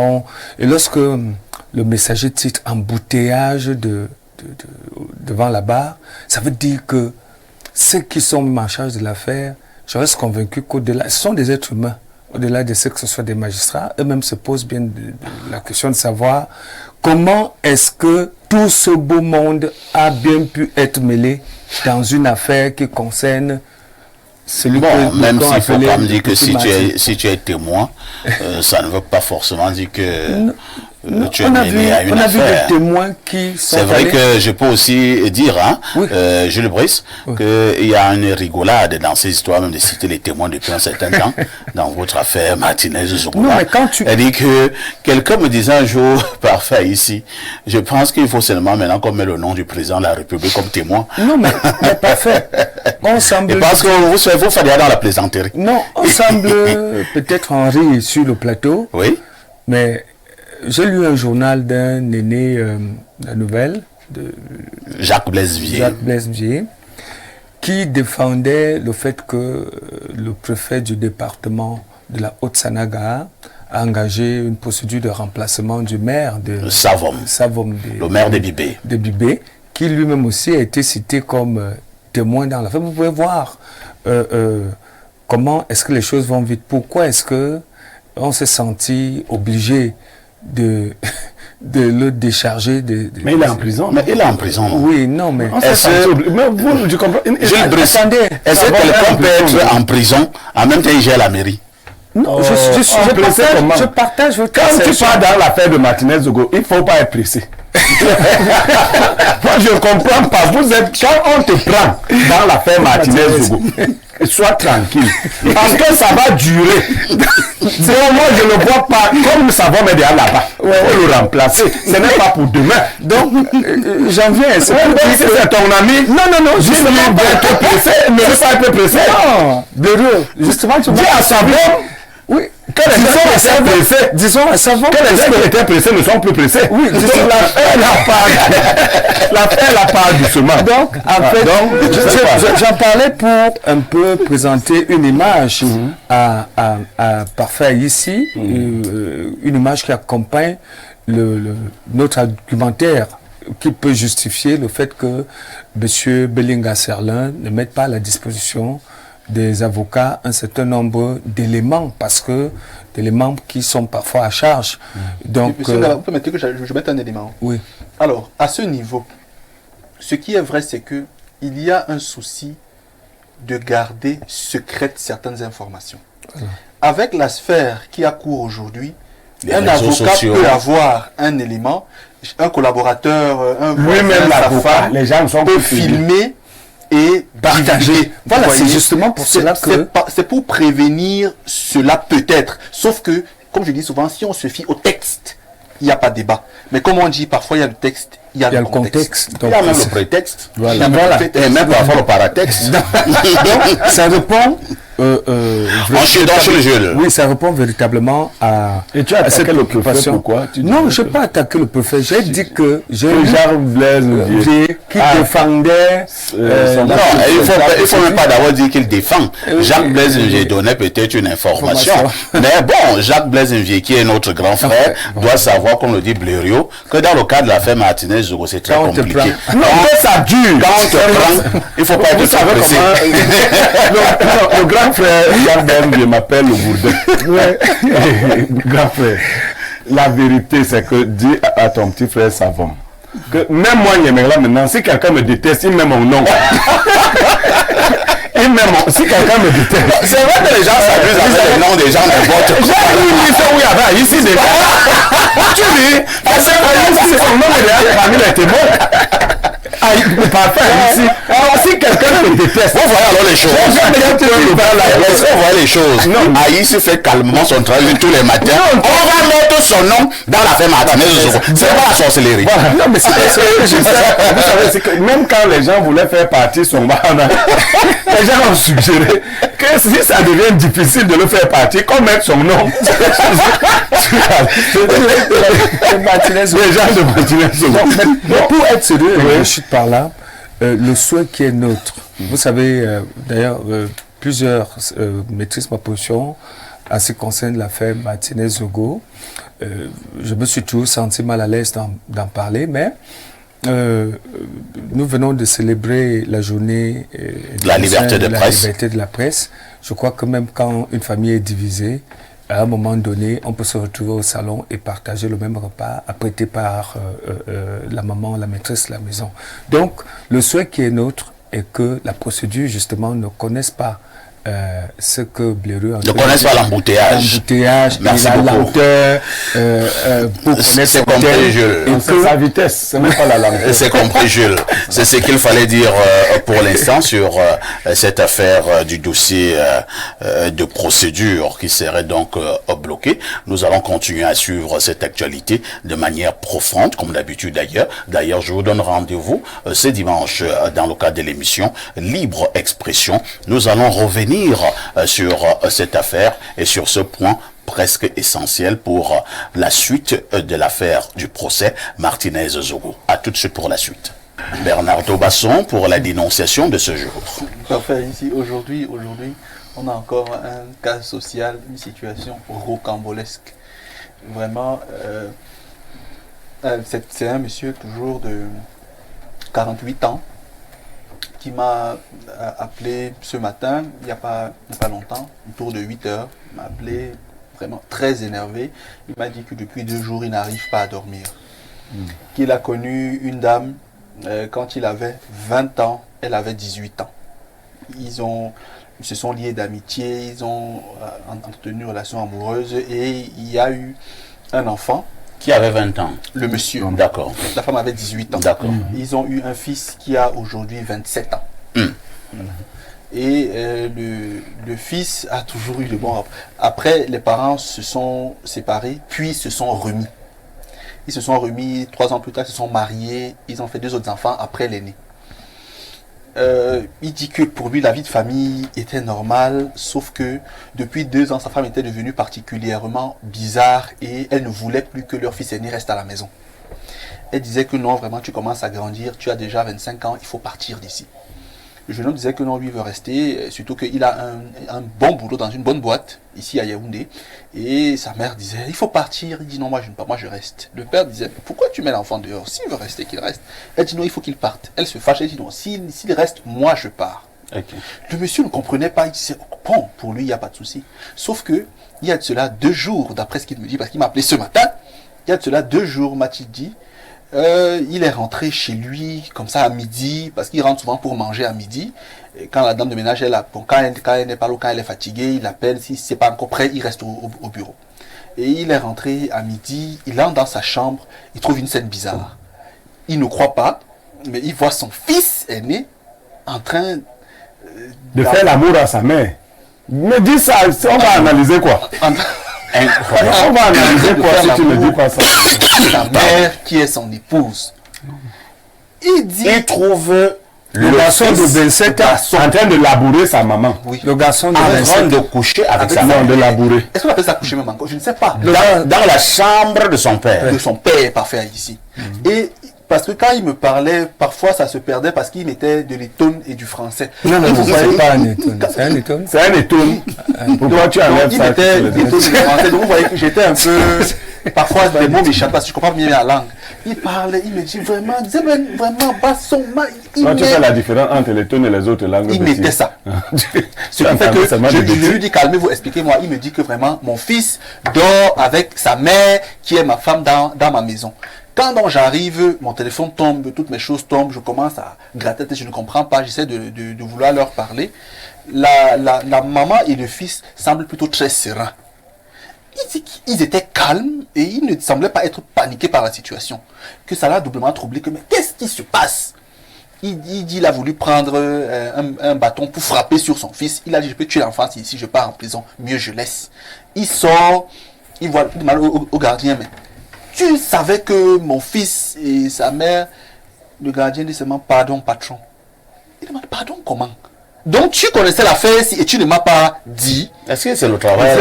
B: Et lorsque le messager titre embouteillage devant la barre, ça veut dire que ceux qui sont en charge de l'affaire, je reste convaincu qu'au-delà, ce sont des êtres humains. Au-delà de ce que ce soit des magistrats, eux-mêmes se posent bien la question de savoir comment est-ce que tout ce beau monde a bien pu être mêlé dans une affaire qui concerne celui
A: bon, même s'il faut pas me dire que si tu es témoin, ça ne veut pas forcément dire que tu es mêlé à une affaire.
B: On a vu des témoins qui sont
A: C'est vrai que je peux aussi dire,
B: oui.
A: Jules Brice, qu'il y a une rigolade dans ces histoires, même de citer les témoins depuis un certain temps, dans votre affaire Martinez-Zogola.
B: Non, mais quand tu...
A: Elle dit que quelqu'un me disait un jour, parfait ici, je pense qu'il faut seulement maintenant qu'on met le nom du président de la République comme témoin.
B: Non, mais parfait. On semble...
A: Et parce que vous fallait dans la plaisanterie.
B: Non, on semble peut-être en rire sur le plateau.
A: Oui.
B: Mais j'ai lu un journal d'un aîné la nouvelle de
A: Jacques Blaise
B: Vier, qui défendait le fait que le préfet du département de la Haute-Sanaga a engagé une procédure de remplacement du maire de
A: Savom, le maire de
B: Bibé, qui lui-même aussi a été cité comme témoin dans l'affaire. Vous pouvez voir comment est-ce que les choses vont vite. Pourquoi est-ce que on s'est senti obligé de le décharger
E: mais il est en prison.
A: Mais il est en prison.
B: Oui, non, mais...
A: Est-ce que quelqu'un peut être en prison en même temps il gère la mairie?
B: Non, je partage votre...
E: Quand tu pars dans l'affaire de Martinez-Zogo, il ne faut pas être pressé. Moi, je ne comprends pas. Quand on te prend dans l'affaire Martinez-Zogo, sois tranquille. Parce que ça va durer. Moi, je ne vois pas. Comme nous savons, mais derrière là-bas, il faut le remplacer. Ce n'est pas pour demain. Donc,
B: j'en viens.
E: C'est ton ami.
B: Non.
E: Je suis pressé. Ne veux pas être pressé.
B: Non. Justement, tu
E: dis à Savom.
B: Oui,
E: Quand les gens étaient pressés,
B: disons à savoir.
E: quand les gens qui étaient pressés ne sont plus pressés.
B: Oui, disons,
E: l'affaire la part doucement.
B: Donc, en fait, j'en parlais pour un peu présenter une image à Parfait ici, une image qui accompagne notre argumentaire, qui peut justifier le fait que M. Belinga Serlin ne mette pas à la disposition des avocats un certain nombre d'éléments, parce que d'éléments qui sont parfois à charge. Donc,
D: vous permettez que je mette un élément.
B: Oui.
D: Alors, à ce niveau, ce qui est vrai, c'est que il y a un souci de garder secrètes certaines informations. Avec la sphère qui a cours aujourd'hui, un avocat peut avoir un élément, un collaborateur, un
E: lui-même l'avocat, les gens sont
D: peut filmer et partager.
B: Voilà, c'est justement pour cela que...
D: C'est pour prévenir cela peut-être. Sauf que, comme je dis souvent, si on se fie au texte, il n'y a pas de débat. Mais comme on dit, parfois il y a le texte, il y a le contexte.
A: Donc, il y a même le prétexte.
B: Voilà.
A: Et même parfois le paratexte.
B: Donc, ça répond...
A: Oui,
B: ça répond véritablement à...
E: Et tu as attaqué le préfet pourquoi?
B: Non, je n'ai pas attaqué le préfet. J'ai dit que j'ai
E: Jacques Blaise
B: qui défendait...
A: non, il ne faut même pas d'abord dire qu'il défend. Jacques Blaise Nvier donnait peut-être une information. Mais bon, Jacques Blaise Nvier, qui est notre grand frère, doit savoir, comme le dit Blériot, que dans le cas de l'affaire Martinez, c'est très compliqué.
E: Non, ça dure.
A: Quand on te prend, il ne faut pas être pressé.
E: Le grand frère Jacques Blaise m'appelle le bourdin. Grand frère, la vérité c'est que dis à ton petit frère savant que même moi là maintenant, si quelqu'un me déteste, il met mon nom. Si quelqu'un me déteste,
A: c'est vrai que les gens s'abusent avec le nom des gens de votre
E: oui, ici déjà. Tu dis, c'est son nom est parmi les témoins. Parfait, ici. Alors, si quelqu'un me déteste,
A: on voit alors les choses. On voit les choses. Aïs fait calmement son travail tous les matins. On va mettre son nom dans l'affaire Martinez. C'est pas la sorcellerie.
E: Voilà. Non, mais c'est vous savez, c'est que même quand les gens voulaient faire partie son bar, les gens ont suggéré que si ça devient difficile de le faire partie, qu'on mette son nom. Les gens de Martinez.
B: Mais pour être sérieux, je suis par là, le souhait qui est nôtre. Vous savez, d'ailleurs, plusieurs maîtrisent ma position en ce qui concerne l'affaire Martinez-Zogo. Je me suis toujours senti mal à l'aise d'en parler, mais nous venons de célébrer la journée
A: de la liberté
B: de la presse. Je crois que même quand une famille est divisée, à un moment donné, on peut se retrouver au salon et partager le même repas apprêté par la maman, la maîtresse de la maison. Donc, le souhait qui est nôtre est que la procédure, justement, ne connaisse pas ce que Blériot
A: ne connaissent pas l'embouteillage.
B: L'embouteillage, la lenteur, pour connaître
A: c'est compris, Jules.
E: C'est sa vitesse, c'est même pas la lenteur.
A: C'est compris, Jules. C'est ce qu'il fallait dire pour l'instant sur cette affaire du dossier de procédure qui serait donc bloqué. Nous allons continuer à suivre cette actualité de manière profonde, comme d'habitude d'ailleurs. D'ailleurs, je vous donne rendez-vous ce dimanche dans le cadre de l'émission Libre Expression. Nous allons revenir sur cette affaire et sur ce point presque essentiel pour la suite de l'affaire du procès Martinez-Zogo. À tout de suite pour la suite. Bernardo Basson pour la dénonciation de ce jour.
D: Parfait, ici aujourd'hui, on a encore un cas social, une situation rocambolesque. Vraiment, c'est un monsieur toujours de 48 ans qui m'a appelé ce matin, il n'y a pas longtemps, autour de 8 heures. Il m'a appelé vraiment très énervé. Il m'a dit que depuis 2 jours, il n'arrive pas à dormir. Qu'il a connu une dame quand il avait 20 ans, elle avait 18 ans. Ils se sont liés d'amitié, ils ont entretenu une relation amoureuse et il y a eu un enfant.
A: Qui avait 20 ans?
D: Le monsieur.
A: D'accord.
D: La femme avait 18 ans.
A: D'accord.
D: Ils ont eu un fils qui a aujourd'hui 27 ans. Et le fils a toujours eu le bon. Après, les parents se sont séparés, puis se sont remis. Ils se sont remis 3 ans plus tard, ils se sont mariés, ils ont fait 2 autres enfants après l'aîné. Il dit que pour lui, la vie de famille était normale, sauf que depuis 2 ans, sa femme était devenue particulièrement bizarre et elle ne voulait plus que leur fils aîné reste à la maison. Elle disait que non, vraiment, tu commences à grandir, tu as déjà 25 ans, il faut partir d'ici. Le jeune homme disait que non, lui veut rester, surtout qu'il a un bon boulot dans une bonne boîte, ici à Yaoundé. Et sa mère disait, il faut partir. Il dit non, moi je ne pas, moi je reste. Le père disait, pourquoi tu mets l'enfant dehors? S'il veut rester, qu'il reste. Elle dit non, il faut qu'il parte. Elle se fâche, elle dit non, s'il reste, moi je pars. Okay. Le monsieur ne comprenait pas, il disait, bon, pour lui, il n'y a pas de souci. Sauf que, il y a de cela 2 jours, d'après ce qu'il me dit, parce qu'il m'a appelé ce matin, il y a de cela 2 jours, m'a-t-il dit, il est rentré chez lui comme ça à midi, parce qu'il rentre souvent pour manger à midi. Et quand la dame de ménage est là, bon, quand elle n'est pas là, quand elle est fatiguée, il appelle, si c'est pas encore prêt, il reste au bureau. Et il est rentré à midi, il entre dans sa chambre, il trouve une scène bizarre. Il ne croit pas, mais il voit son fils aîné en train
E: de faire l'amour à sa mère. Mais dis ça, on va analyser quoi? On va analyser quoi si tu ne dis pas ça?
D: Sa mère qui est son épouse.
A: Il trouve
B: le garçon de 27 ans
E: en train de labourer sa maman.
B: Oui. Le garçon de
A: en
B: 27
A: train de coucher avec sa
E: maman, de labourer.
D: Est-ce qu'on appelle ça coucher même encore? Je ne sais pas.
A: Dans la chambre de son père.
D: De son père, parfait ici. Et parce que quand il me parlait, parfois ça se perdait parce qu'il mettait de l'étone et du français.
B: Non, vous ne voyez pas un étone. C'est un étone.
E: C'est un étone. Pourquoi tu enlèves ça?
D: Il mettait de l'étone et du français. Donc vous voyez que j'étais un peu... Parfois, des mots m'échappent parce que je comprends bien la langue. Il parlait, il me dit vraiment, basson,
E: toi, tu fais la différence entre les tonnes et les autres langues.
D: Il mettait ça. Ce qui fait que je lui dis, calmez-vous, expliquez-moi. Il me dit que vraiment, mon fils dort avec sa mère, qui est ma femme, dans ma maison. Quand donc j'arrive, mon téléphone tombe, toutes mes choses tombent, je commence à gratter, je ne comprends pas, j'essaie de vouloir leur parler. La maman et le fils semblent plutôt très sereins. Il dit qu'ils étaient calmes et ils ne semblaient pas être paniqués par la situation. Que ça l'a doublement troublé. Mais qu'est-ce qui se passe? Il dit qu'il a voulu prendre un bâton pour frapper sur son fils. Il a dit, je peux tuer l'enfant si je pars en prison. Mieux je laisse. Il sort, il voit mal au gardien. Mais tu savais que mon fils et sa mère, le gardien dit seulement pardon patron. Il demande pardon comment? Donc tu connaissais l'affaire et tu ne m'as pas dit.
A: Est-ce que c'est le travail?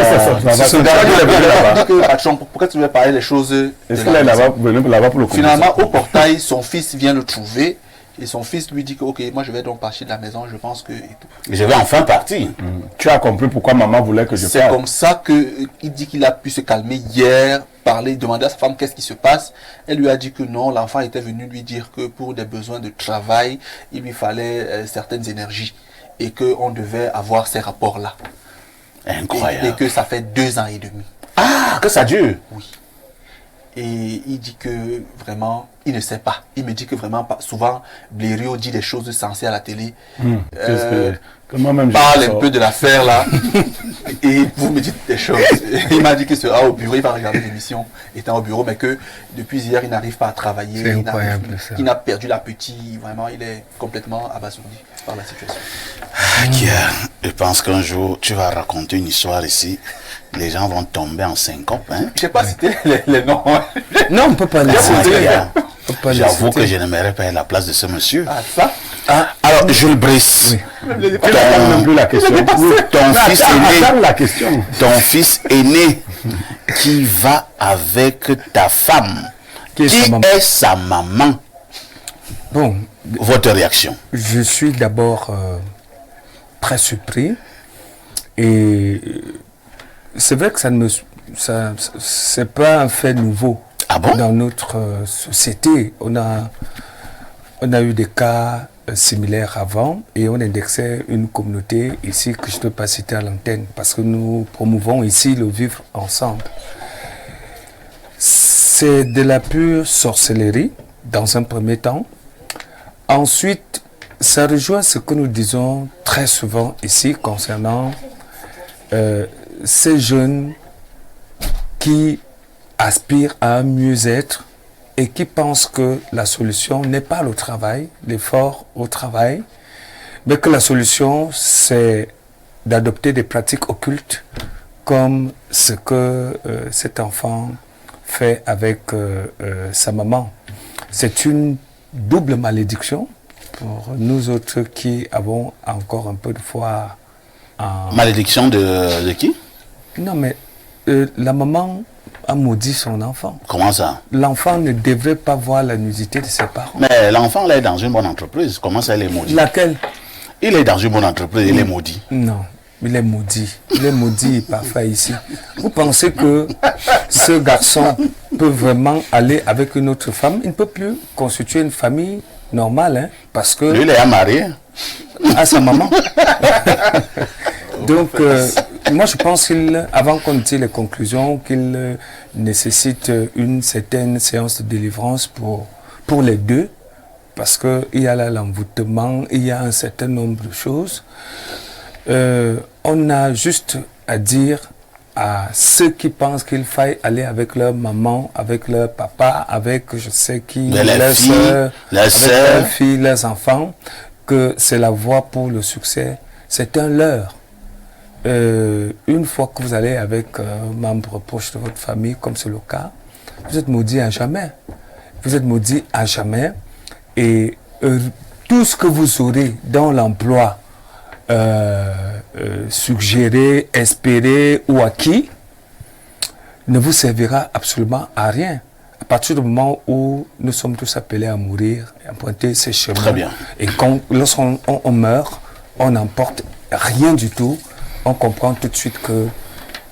D: Pourquoi tu veux parler des choses?
E: Est-ce qu'il est là-bas pour le coup?
D: Finalement, au portail, son fils vient le trouver. Et son fils lui dit que, ok, moi je vais donc partir de la maison, je pense que...
A: Je vais enfin partir.
E: Tu as compris pourquoi maman voulait que je parte.
D: C'est comme ça qu'il dit qu'il a pu se calmer hier, parler, demander à sa femme qu'est-ce qui se passe. Elle lui a dit que non, l'enfant était venu lui dire que pour des besoins de travail, il lui fallait certaines énergies. Et qu'on devait avoir ces rapports-là.
A: Incroyable.
D: Et que ça fait 2 ans et demi.
A: Ah, que ça dure.
D: Oui. Et il dit que vraiment, il ne sait pas. Il me dit que vraiment, souvent, Blériot dit des choses sensées à la télé. Parle un peu de l'affaire là. Et vous me dites des choses. Il m'a dit qu'il sera au bureau, il va regarder l'émission étant au bureau, mais que depuis hier, il n'arrive pas à travailler.
B: C'est incroyable ça.
D: Il a perdu l'appétit. Vraiment, il est complètement abasourdi par la situation.
A: Je pense qu'un jour, tu vas raconter une histoire ici. Les gens vont tomber en syncope. Hein?
D: Je ne sais pas citer les noms.
B: Non, on ne peut pas les citer.
A: J'avoue que je n'aimerais pas être à la place de ce monsieur.
D: Ah, ça?
A: Alors, Jules Brice, ton fils aîné qui va avec ta femme, qui est sa maman.
B: Bon,
A: votre réaction?
B: Je suis d'abord très surpris et c'est vrai que c'est pas un fait nouveau.
A: Ah bon?
B: Dans notre société. On a eu des cas similaires avant et on indexait une communauté ici que je ne peux pas citer à l'antenne parce que nous promouvons ici le vivre ensemble. C'est de la pure sorcellerie dans un premier temps. Ensuite, ça rejoint ce que nous disons très souvent ici concernant ces jeunes qui aspirent à un mieux-être et qui pensent que la solution n'est pas le travail, l'effort au travail, mais que la solution c'est d'adopter des pratiques occultes comme ce que cet enfant fait avec sa maman. C'est une double malédiction, pour nous autres qui avons encore un peu de foi en...
A: Malédiction de qui?
B: Non, mais la maman a maudit son enfant.
A: Comment ça?
B: L'enfant ne devrait pas voir la nudité de ses parents.
A: Mais l'enfant, là, est dans une bonne entreprise. Comment ça, il est maudit?
B: Laquelle?
A: Il est dans une bonne entreprise, il est maudit.
B: Non, il est maudit. Il est maudit parfois ici. Vous pensez que ce garçon peut vraiment aller avec une autre femme? Il ne peut plus constituer une famille normale, hein, parce que...
A: Lui, il est marié.
B: À sa maman. Donc, moi je pense qu'avant qu'on tire les conclusions, qu'il nécessite une certaine séance de délivrance pour les deux, parce qu'il y a là l'envoûtement, il y a un certain nombre de choses. On a juste à dire à ceux qui pensent qu'il faille aller avec leur maman, avec leur papa, avec je sais qui, leurs soeurs, leurs filles, leurs enfants, que c'est la voie pour le succès. C'est un leurre. Une fois que vous allez avec un membre proche de votre famille, comme c'est le cas, vous êtes maudit à jamais. Vous êtes maudit à jamais. Et tout ce que vous aurez dans l'emploi, suggéré, espéré ou acquis, ne vous servira absolument à rien. À partir du moment où nous sommes tous appelés à mourir, à emprunter ces chemins.
A: Très bien.
B: Et lorsqu'on meurt, on n'emporte rien du tout. On comprend tout de suite que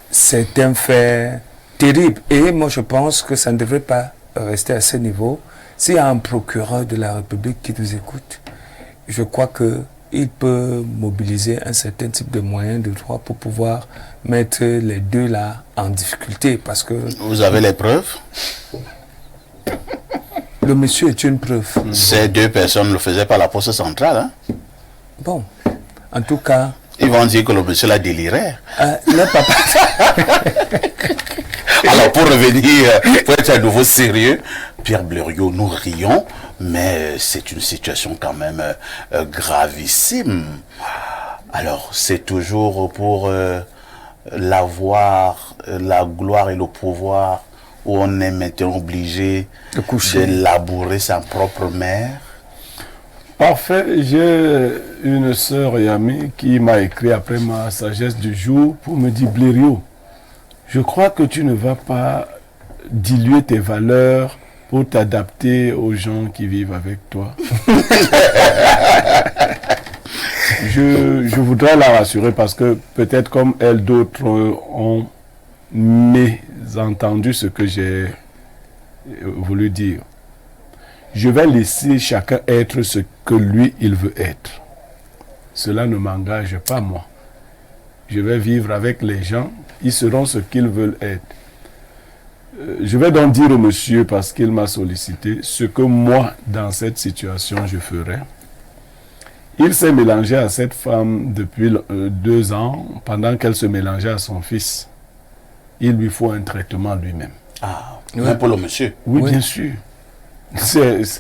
B: c'est un fait terrible. Et moi, je pense que ça ne devrait pas rester à ce niveau. S'il y a un procureur de la République qui nous écoute, je crois qu'il peut mobiliser un certain type de moyens de droit pour pouvoir mettre les deux là en difficulté. Parce que
A: vous avez les preuves?
B: Le monsieur est une preuve.
A: Ces deux personnes ne le faisaient pas à la poste centrale. Hein?
B: Bon, en tout cas...
A: Ils vont dire que le monsieur l'a déliré.
B: Le papa...
A: Alors, pour revenir, pour être à nouveau sérieux, Pierre Blériot, nous rions, mais c'est une situation quand même gravissime. Alors, c'est toujours pour l'avoir, la gloire et le pouvoir, où on est maintenant obligé de labourer sa propre mère.
E: Parfait. J'ai une sœur et amie qui m'a écrit après ma sagesse du jour pour me dire, Blériot, je crois que tu ne vas pas diluer tes valeurs pour t'adapter aux gens qui vivent avec toi. Je voudrais la rassurer parce que peut-être comme elle, d'autres ont mésentendu ce que j'ai voulu dire. Je vais laisser chacun être ce que lui, il veut être. Cela ne m'engage pas, moi. Je vais vivre avec les gens, ils seront ce qu'ils veulent être. Je vais donc dire au monsieur, parce qu'il m'a sollicité, ce que moi, dans cette situation, je ferais. Il s'est mélangé à cette femme depuis 2 ans, pendant qu'elle se mélangeait à son fils. Il lui faut un traitement lui-même.
A: Ah, même pour le monsieur?
E: Oui, bien sûr.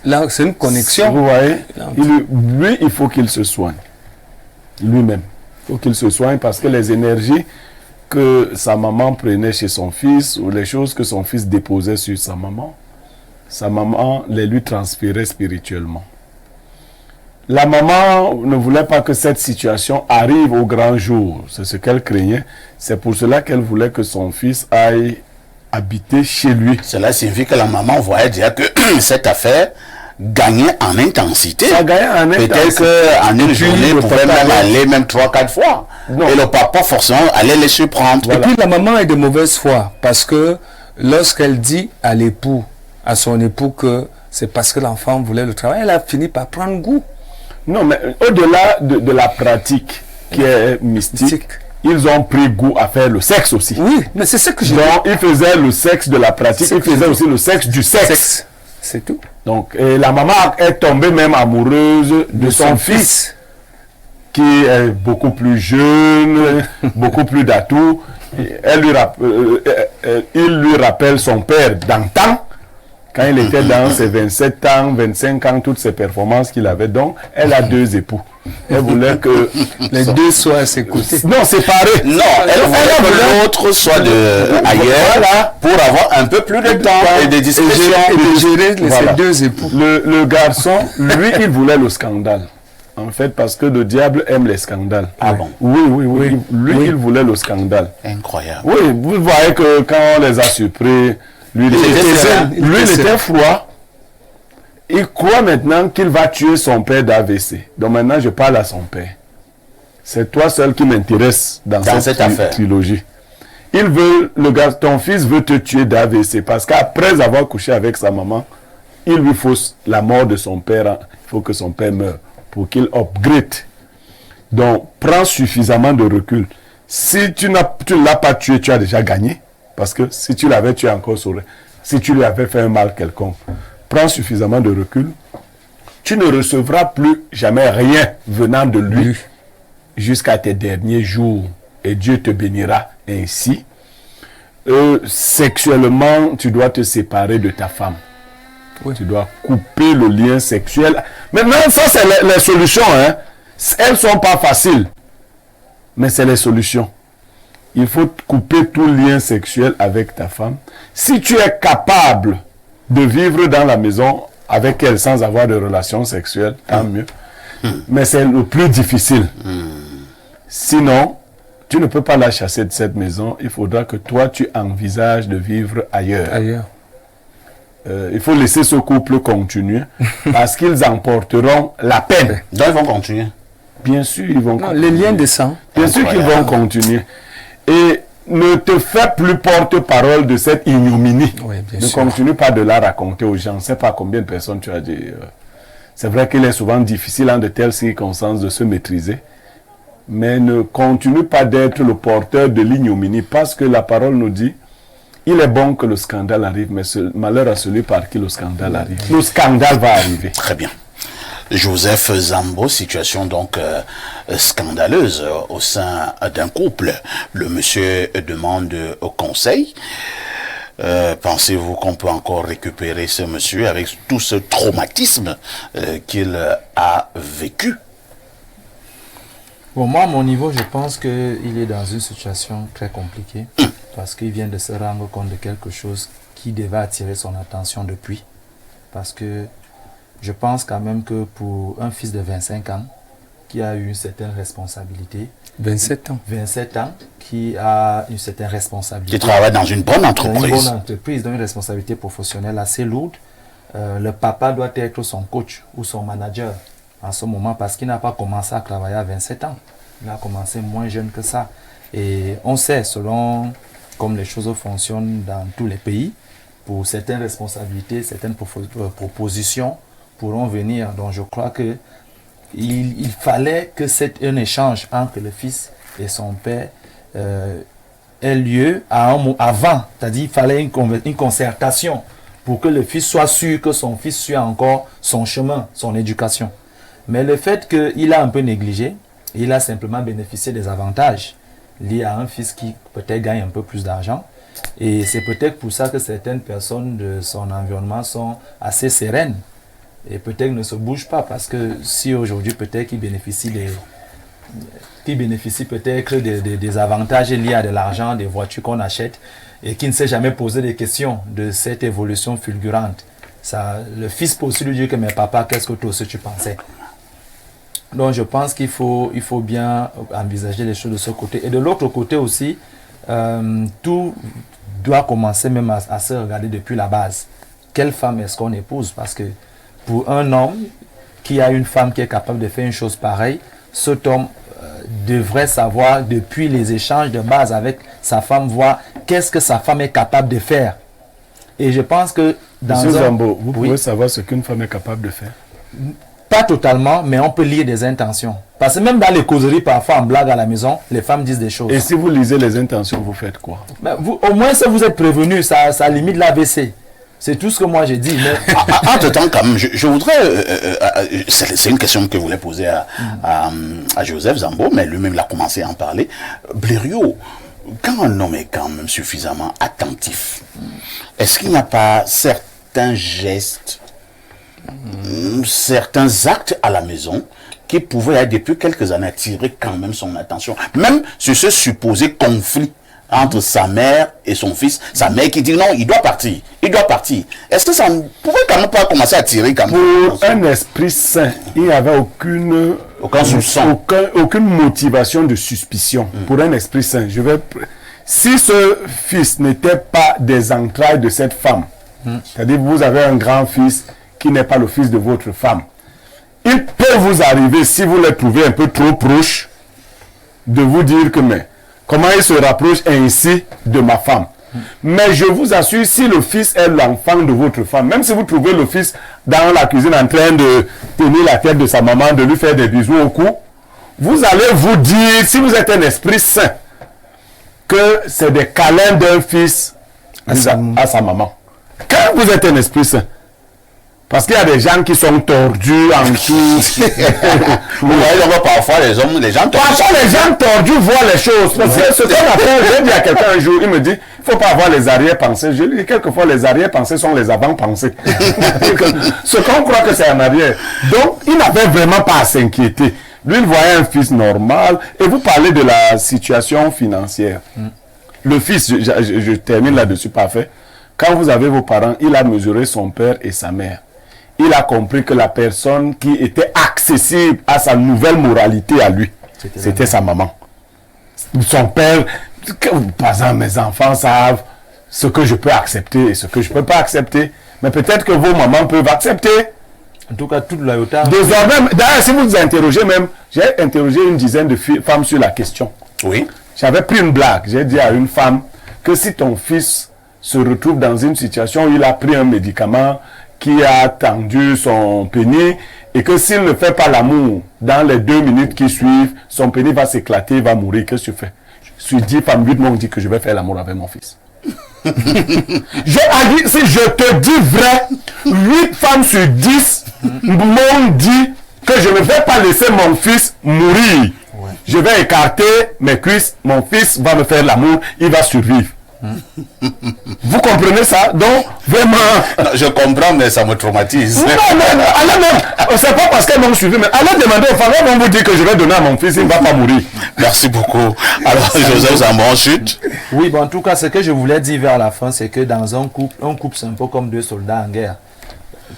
B: Là, c'est une connexion.
E: Vous voyez, lui, il faut qu'il se soigne. Lui-même. Il faut qu'il se soigne parce que les énergies que sa maman prenait chez son fils ou les choses que son fils déposait sur sa maman les lui transférait spirituellement. La maman ne voulait pas que cette situation arrive au grand jour. C'est ce qu'elle craignait. C'est pour cela qu'elle voulait que son fils aille habiter chez lui.
A: Cela signifie que la maman voyait dire que cette affaire gagnait en intensité.
E: Ça gagnait en intensité.
A: Peut-être qu'en une journée, il pouvait même aller même 3-4 fois.
E: Non.
A: Et le papa, forcément, allait les surprendre.
B: Voilà. Et puis la maman est de mauvaise foi parce que lorsqu'elle dit à l'époux, à son époux que c'est parce que l'enfant voulait le travail, elle a fini par prendre goût.
E: Non, mais au-delà de la pratique qui est mystique, ils ont pris goût à faire le sexe aussi.
B: Oui, mais c'est ce que je dis.
E: Donc, ils faisaient le sexe de la pratique, ils faisaient aussi le sexe du sexe.
B: C'est tout.
E: Donc, et la maman est tombée même amoureuse de son fils, qui est beaucoup plus jeune, beaucoup plus d'atouts. Il lui rappelle son père d'antan, Quand il était dans ses 27 ans, 25 ans, toutes ces performances qu'il avait, donc elle a 2 époux. Elle voulait que
B: les deux soient à ses côtés.
E: Non, séparés.
A: Non, elle voulait que l'autre soit ailleurs, voilà, pour avoir un peu plus de temps et de discussion.
B: Et de gérer
E: Voilà.
B: ces 2 époux.
E: Le garçon, lui, il voulait le scandale. En fait, parce que le diable aime les scandales.
A: Ah bon?
E: Oui. Lui, il voulait le scandale.
A: Incroyable.
E: Oui, vous voyez que quand on les a surpris, lui, il était froid. Il croit maintenant qu'il va tuer son père d'AVC. Donc maintenant, je parle à son père. C'est toi seul qui m'intéresse dans cette affaire. Trilogie. Ton fils veut te tuer d'AVC parce qu'après avoir couché avec sa maman, il lui faut la mort de son père. Il faut que son père meure pour qu'il upgrade. Donc, prends suffisamment de recul. Si tu ne l'as pas tué, tu as déjà gagné. Parce que si tu l'avais tué encore, si tu lui avais fait un mal quelconque, prends suffisamment de recul. Tu ne recevras plus jamais rien venant de lui jusqu'à tes derniers jours. Et Dieu te bénira ainsi. Sexuellement, tu dois te séparer de ta femme. Oui. Tu dois couper le lien sexuel. Maintenant, ça, c'est les solutions. Hein. Elles ne sont pas faciles. Mais c'est les solutions. Il faut couper tout lien sexuel avec ta femme. Si tu es capable de vivre dans la maison avec elle sans avoir de relations sexuelles, tant mieux. Mais c'est le plus difficile. Sinon, tu ne peux pas la chasser de cette maison. Il faudra que toi, tu envisages de vivre ailleurs. Il faut laisser ce couple continuer parce qu'ils emporteront la peine.
A: Donc ils vont continuer.
E: Bien sûr, ils vont continuer.
B: Les liens de sang.
E: Bien sûr qu'ils vont continuer. Et ne te fais plus porte-parole de cette ignominie.
B: Oui,
E: ne continue pas de la raconter aux gens. Je ne sais pas combien de personnes tu as dit. C'est vrai qu'il est souvent difficile en de telles circonstances de se maîtriser. Mais ne continue pas d'être le porteur de l'ignominie parce que la parole nous dit il est bon que le scandale arrive, mais malheur à celui par qui le scandale arrive. Le scandale va arriver.
A: Très bien. Joseph Zambo, situation donc scandaleuse au sein d'un couple. Le monsieur demande au conseil. Pensez-vous qu'on peut encore récupérer ce monsieur avec tout ce traumatisme qu'il a vécu?
C: Bon, moi, à mon niveau, je pense qu'il est dans une situation très compliquée parce qu'il vient de se rendre compte de quelque chose qui devait attirer son attention depuis. Parce que je pense quand même que pour un fils de 25 ans qui a eu une certaine responsabilité,
B: 27 ans.
C: 27 ans, qui a une certaine responsabilité.
A: Qui travaille dans une bonne entreprise.
C: Dans une bonne entreprise, dans une responsabilité professionnelle assez lourde. Le papa doit être son coach ou son manager en ce moment parce qu'il n'a pas commencé à travailler à 27 ans. Il a commencé moins jeune que ça. Et on sait, selon comme les choses fonctionnent dans tous les pays, pour certaines responsabilités, certaines propositions pourront venir. Donc je crois que il fallait que un échange entre le fils et son père ait lieu avant. C'est-à-dire qu'il fallait une concertation pour que le fils soit sûr que son fils suit encore son chemin, son éducation. Mais le fait qu'il a un peu négligé, il a simplement bénéficié des avantages liés à un fils qui peut-être gagne un peu plus d'argent. Et c'est peut-être pour ça que certaines personnes de son environnement sont assez sereines et peut-être ne se bougent pas parce que si aujourd'hui peut-être qu'ils bénéficient peut-être des avantages liés à de l'argent, des voitures qu'on achète et qui ne s'est jamais posé des questions de cette évolution fulgurante. Le fils peut aussi lui dire que mais papa, qu'est-ce que toi aussi tu pensais? Donc je pense qu'il faut bien envisager les choses de ce côté. Et de l'autre côté aussi, tout doit commencer même à se regarder depuis la base. Quelle femme est-ce qu'on épouse? Parce que pour un homme qui a une femme qui est capable de faire une chose pareille, cet homme devrait savoir depuis les échanges de base avec sa femme, voir qu'est-ce que sa femme est capable de faire. Et je pense que
E: Monsieur Zambo, vous pouvez savoir ce qu'une femme est capable de faire?
C: Pas totalement, mais on peut lire des intentions. Parce que même dans les causeries, parfois en blague à la maison, les femmes disent des choses.
E: Et si vous lisez les intentions, vous faites quoi?
C: Au moins, si vous êtes prévenu, ça limite l'AVC. C'est tout ce que moi j'ai dit. Mais...
A: Entre-temps, quand même, je voudrais... c'est une question que je voulais poser à Joseph Zambo, mais lui-même l'a commencé à en parler. Blériot, quand un homme est quand même suffisamment attentif, est-ce qu'il n'y a pas certaines certains gestes, certains actes à la maison qui pouvaient, depuis quelques années, attirer quand même son attention. Même sur ce supposé conflit entre sa mère et son fils. Sa mère qui dit non, il doit partir. Il doit partir. Est-ce que ça ne pourrait quand même pas commencer à tirer quand même?
E: Pour un esprit sain, il n'y avait aucune motivation de suspicion. Pour un esprit sain, si ce fils n'était pas des entrailles de cette femme, c'est-à-dire vous avez un grand-fils qui n'est pas le fils de votre femme, il peut vous arriver, si vous le trouvez un peu trop proche, de vous dire que mais comment il se rapproche ainsi de ma femme. Mais je vous assure, si le fils est l'enfant de votre femme, même si vous trouvez le fils dans la cuisine en train de tenir la tête de sa maman, de lui faire des bisous au cou, vous allez vous dire, si vous êtes un esprit sain, que c'est des câlins d'un fils à sa maman. Quand vous êtes un esprit sain, parce qu'il y a des gens qui sont tordus en tout.
A: Vous voyez, parfois les gens
E: tordus voient les choses. Parce que ce qu'on appelle, j'ai dit à quelqu'un un jour, il me dit, il ne faut pas avoir les arrière-pensées. Je lui dis, quelquefois les arrière-pensées sont les avant-pensées. Ce qu'on croit que c'est en arrière. Donc, il n'avait vraiment pas à s'inquiéter. Lui, il voyait un fils normal. Et vous parlez de la situation financière. Le fils, je termine là-dessus, parfait. Quand vous avez vos parents, il a mesuré son père et sa mère. Il a compris que la personne qui était accessible à sa nouvelle moralité à lui, c'était sa maman. Son père, par exemple, mes enfants savent ce que je peux accepter et ce que je ne peux pas accepter. Mais peut-être que vos mamans peuvent accepter.
C: En tout cas, toute la hauteur.
E: Désormais, d'ailleurs, si vous interrogez même, j'ai interrogé une dizaine de femmes sur la question.
A: Oui.
E: J'avais pris une blague. J'ai dit à une femme que si ton fils se retrouve dans une situation où il a pris un médicament qui a tendu son pénis et que s'il ne fait pas l'amour dans les 2 minutes qui suivent, son pénis va s'éclater, il va mourir. Qu'est-ce que tu fais? Je suis 10 femmes, 8 m'ont dit que je vais faire l'amour avec mon fils. Si je te dis vrai, 8 femmes sur 10 m'ont dit que je ne vais pas laisser mon fils mourir. Ouais. Je vais écarter mes cuisses, mon fils va me faire l'amour, il va survivre. Vous comprenez ça? Donc, vraiment...
A: Non, je comprends, mais ça me traumatise.
E: Non, allez même, c'est pas parce qu'elles m'ont suivi, mais allez demander aux femmes, elles vont vous dire que je vais donner à mon fils, il ne va pas mourir.
A: Merci beaucoup. Alors, Joseph Zambon, chute.
C: Oui, bon, en tout cas, ce que je voulais dire vers la fin, c'est que dans un couple c'est un peu comme 2 soldats en guerre.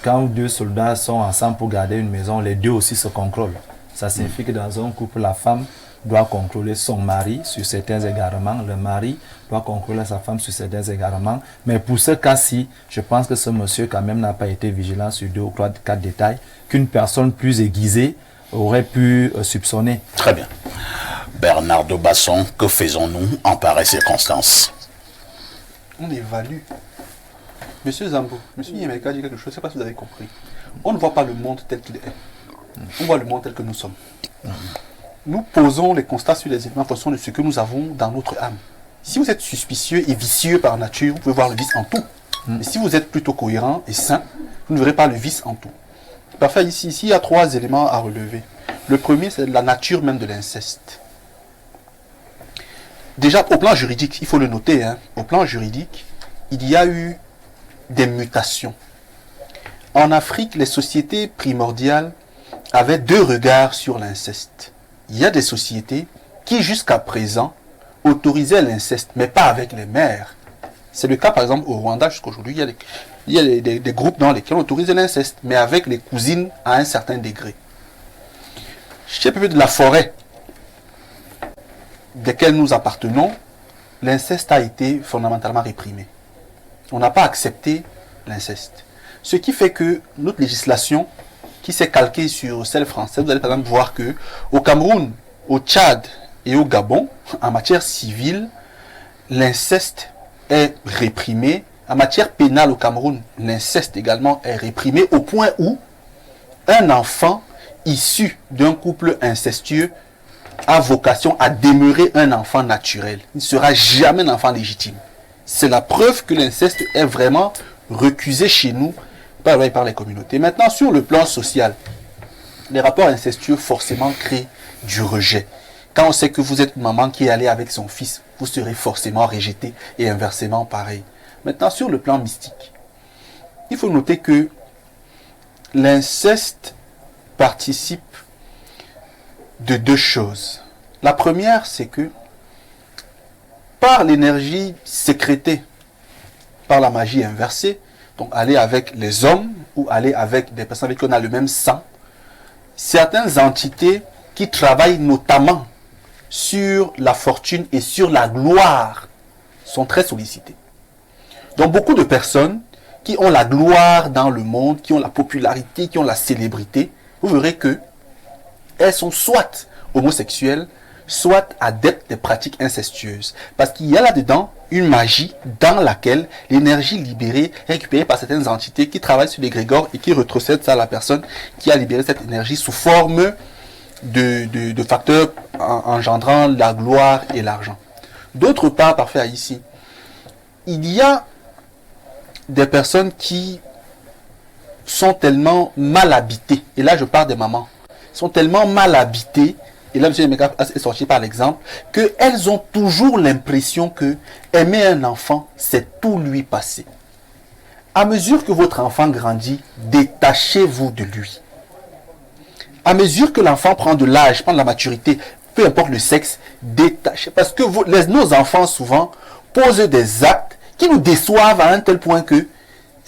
C: Quand 2 soldats sont ensemble pour garder une maison, les 2 aussi se contrôlent. Ça signifie que dans un couple, la femme doit contrôler son mari sur certains égarements, le mari doit contrôler sa femme sur certains égarements. Mais pour ce cas-ci, je pense que ce monsieur quand même n'a pas été vigilant sur 2 ou 4 détails qu'une personne plus aiguisée aurait pu soupçonner.
A: Très bien. Bernard de Basson, que faisons-nous en pareille circonstance?
D: On évalue. Monsieur Zambo, monsieur Yemeka dit quelque chose, je ne sais pas si vous avez compris. On ne voit pas le monde tel qu'il est. On voit le monde tel que nous sommes. Nous posons les constats sur les événements en fonction de ce que nous avons dans notre âme. Si vous êtes suspicieux et vicieux par nature, vous pouvez voir le vice en tout. Mais si vous êtes plutôt cohérent et sain, vous ne verrez pas le vice en tout. Parfait, ici, il y a 3 éléments à relever. Le premier, c'est la nature même de l'inceste. Déjà, au plan juridique, il faut le noter, au plan juridique, il y a eu des mutations. En Afrique, les sociétés primordiales avaient 2 regards sur l'inceste. Il y a des sociétés qui, jusqu'à présent, autorisaient l'inceste, mais pas avec les mères. C'est le cas, par exemple, au Rwanda, jusqu'à aujourd'hui. Il y a des groupes dans lesquels on autorise l'inceste, mais avec les cousines à un certain degré. Chez peu de la forêt desquelles nous appartenons, l'inceste a été fondamentalement réprimé. On n'a pas accepté l'inceste. Ce qui fait que notre législation, qui s'est calquée sur celle française, vous allez par exemple voir que au Cameroun, au Tchad et au Gabon, en matière civile, l'inceste est réprimé. En matière pénale au Cameroun, l'inceste également est réprimé au point où un enfant issu d'un couple incestueux a vocation à demeurer un enfant naturel. Il ne sera jamais un enfant légitime. C'est la preuve que l'inceste est vraiment recusé chez nous par les communautés. Maintenant, sur le plan social, les rapports incestueux forcément créent du rejet. Quand on sait que vous êtes une maman qui est allée avec son fils, vous serez forcément rejeté et inversement pareil. Maintenant, sur le plan mystique, il faut noter que l'inceste participe de deux choses. La première, c'est que par l'énergie sécrétée, par la magie inversée, donc aller avec les hommes ou aller avec des personnes avec qui on a le même sang, certaines entités qui travaillent notamment sur la fortune et sur la gloire sont très sollicitées. Donc beaucoup de personnes qui ont la gloire dans le monde, qui ont la popularité, qui ont la célébrité, vous verrez que elles sont soit homosexuelles, soit adeptes des pratiques incestueuses. Parce qu'il y a là-dedans une magie dans laquelle l'énergie libérée est récupérée par certaines entités qui travaillent sur l'égrégore et qui retrocèdent ça à la personne qui a libéré cette énergie sous forme de facteurs engendrant la gloire et l'argent. D'autre part, parfait ici, il y a des personnes qui sont tellement mal habitées, et là je parle des mamans, sont tellement mal habitées, et là M. Emeka est sorti par l'exemple, qu'elles ont toujours l'impression que aimer un enfant, c'est tout lui passer. À mesure que votre enfant grandit, détachez-vous de lui. À mesure que l'enfant prend de l'âge, prend de la maturité, peu importe le sexe, détachez. Parce que nos enfants souvent posent des actes qui nous déçoivent à un tel point que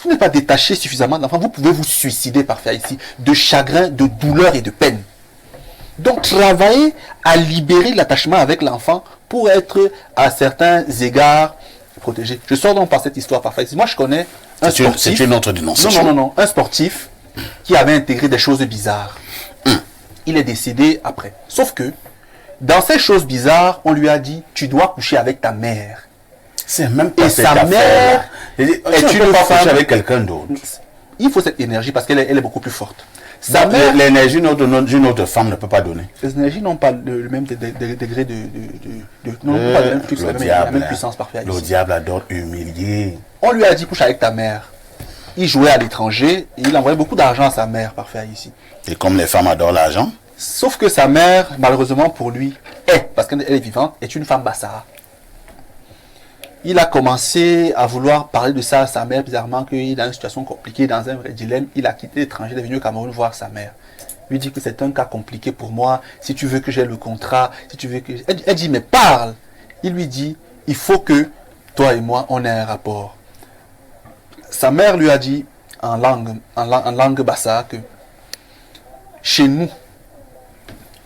D: vous n'êtes pas détaché suffisamment de l'enfant, vous pouvez vous suicider parfait ici, de chagrin, de douleur et de peine. Donc travaillez à libérer l'attachement avec l'enfant pour être à certains égards protégé. Je sors donc par cette histoire parfait ici. Moi je connais un sportif.
A: C'est une autre dénonciation.
D: Non. Un sportif qui avait intégré des choses bizarres. Il est décédé après. Sauf que dans ces choses bizarres, on lui a dit, tu dois coucher avec ta mère.
A: C'est même pas
D: et
A: cette
D: sa mère
A: est une femme avec quelqu'un d'autre.
D: Il faut cette énergie parce qu'elle est beaucoup plus forte.
A: L'énergie d'une autre femme ne peut pas donner.
D: Les énergies n'ont pas le même degré non, pas le même flux, la même puissance parfaite.
A: Le diable adore humilier.
D: On lui a dit couche avec ta mère. Il jouait à l'étranger et il envoyait beaucoup d'argent à sa mère parfait ici.
A: Et comme les femmes adorent l'argent.
D: Sauf que sa mère, malheureusement pour lui, parce qu'elle est vivante, est une femme bassara. Il a commencé à vouloir parler de ça à sa mère, bizarrement qu'il est dans une situation compliquée, dans un vrai dilemme. Il a quitté l'étranger, il est venu au Cameroun voir sa mère. Il lui dit que c'est un cas compliqué pour moi, si tu veux que j'ai le contrat, si tu veux que... Elle dit, mais parle. Il lui dit, il faut que toi et moi, on ait un rapport. Sa mère lui a dit, en langue bassa, que chez nous,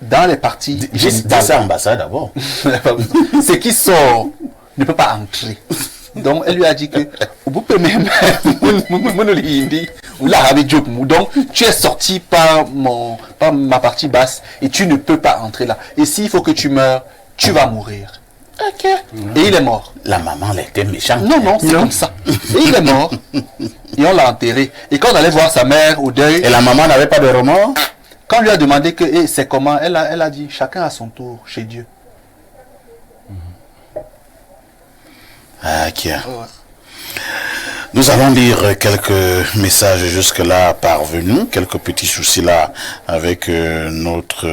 D: dans les parties
A: génitales, c'est en bassa d'abord.
D: Ce qui sort ne peut pas entrer. Donc elle lui a dit que donc tu es sorti par ma partie basse et tu ne peux pas entrer là. Et s'il faut que tu meurs, tu vas mourir. Ok. Et il est mort.
A: La maman, elle était méchante.
D: Non, c'est comme ça. Et il est mort. Et on l'a enterré. Et quand on allait voir sa mère au deuil.
A: Et la maman n'avait pas de remords?
D: Quand on lui a demandé que c'est comment, elle a dit chacun à son tour chez Dieu.
A: Ah, qui a. Nous allons lire quelques messages jusque-là parvenus, quelques petits soucis là avec notre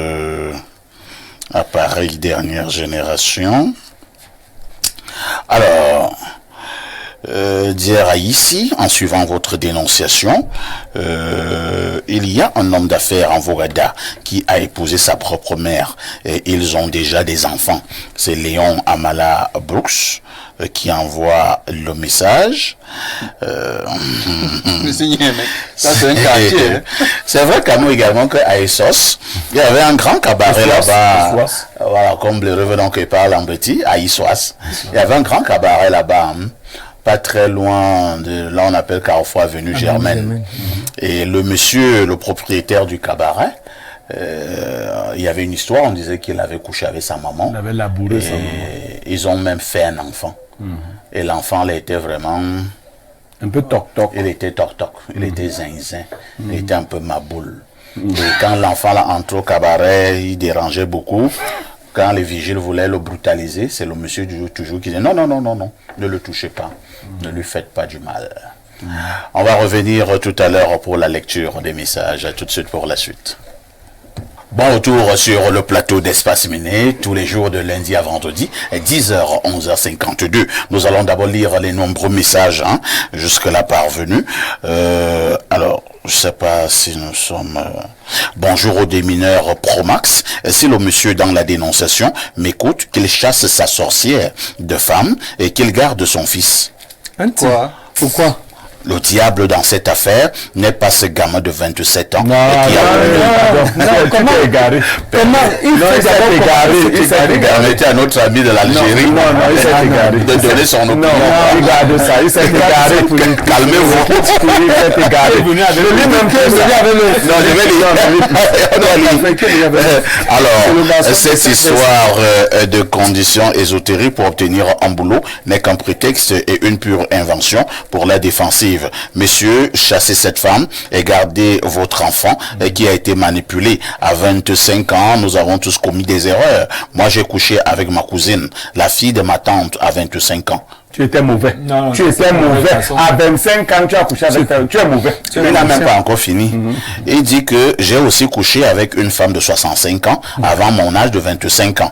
A: appareil dernière génération. Alors, dire ici, en suivant votre dénonciation, il y a un homme d'affaires en Vogada qui a épousé sa propre mère et ils ont déjà des enfants. C'est Léon Amala Brooks qui envoie le message. C'est vrai qu'à nous également qu'à Essos, il y avait un grand cabaret là-bas. Voilà, comme le revenant qui parle en petit, à Issoas. Il y avait un grand cabaret là-bas. Pas très loin de là on appelle Carrefour Avenue Germaine. Et le monsieur, le propriétaire du cabaret, il y avait une histoire, on disait qu'il avait couché avec sa maman.
E: Il avait labouré sa maman.
A: Ils ont même fait un enfant. Et l'enfant là était vraiment
E: un peu toc-toc.
A: Il était toc-toc, il était zinzin, il était un peu maboule. Et quand l'enfant là entre au cabaret, il dérangeait beaucoup. Quand les vigiles voulaient le brutaliser, c'est le monsieur toujours qui disait non, ne le touchez pas, ne lui faites pas du mal. On va revenir tout à l'heure pour la lecture des messages. À tout de suite pour la suite. Bon retour sur le plateau d'Espace Miné, tous les jours de lundi à vendredi, 10h, 11h52. Nous allons d'abord lire les nombreux messages jusque-là parvenus. Alors, je sais pas si nous sommes... Bonjour aux démineurs Promax. Si le monsieur dans la dénonciation m'écoute, qu'il chasse sa sorcière de femme et qu'il garde son fils.
D: Quoi?
B: Pourquoi?
A: Le diable dans cette affaire n'est pas ce gamin de 27 ans.
E: Non, comment égaré?
B: Comment il
E: s'est égaré.
A: On était un autre ami de l'Algérie.
E: Non, il s'est égaré.
A: De donner son opinion.
E: Non, regarde ça, il s'est égaré.
A: Calmez-vous.
E: Il s'est égaré. Lui-même qui est venu avec le...
A: Non, je vais lire. Alors, cette histoire de conditions ésotériques pour obtenir un boulot n'est qu'un prétexte et une pure invention pour la défensive. Messieurs, chassez cette femme et gardez votre enfant qui a été manipulé. À 25 ans, nous avons tous commis des erreurs. Moi, j'ai couché avec ma cousine, la fille de ma tante, à 25 ans.
E: Tu étais mauvais.
C: Non,
E: tu étais mauvais. À 25 ans, tu as couché avec ta... Tu es mauvais.
A: Il n'a même pas encore fini. Il dit que j'ai aussi couché avec une femme de 65 ans avant mon âge de 25 ans.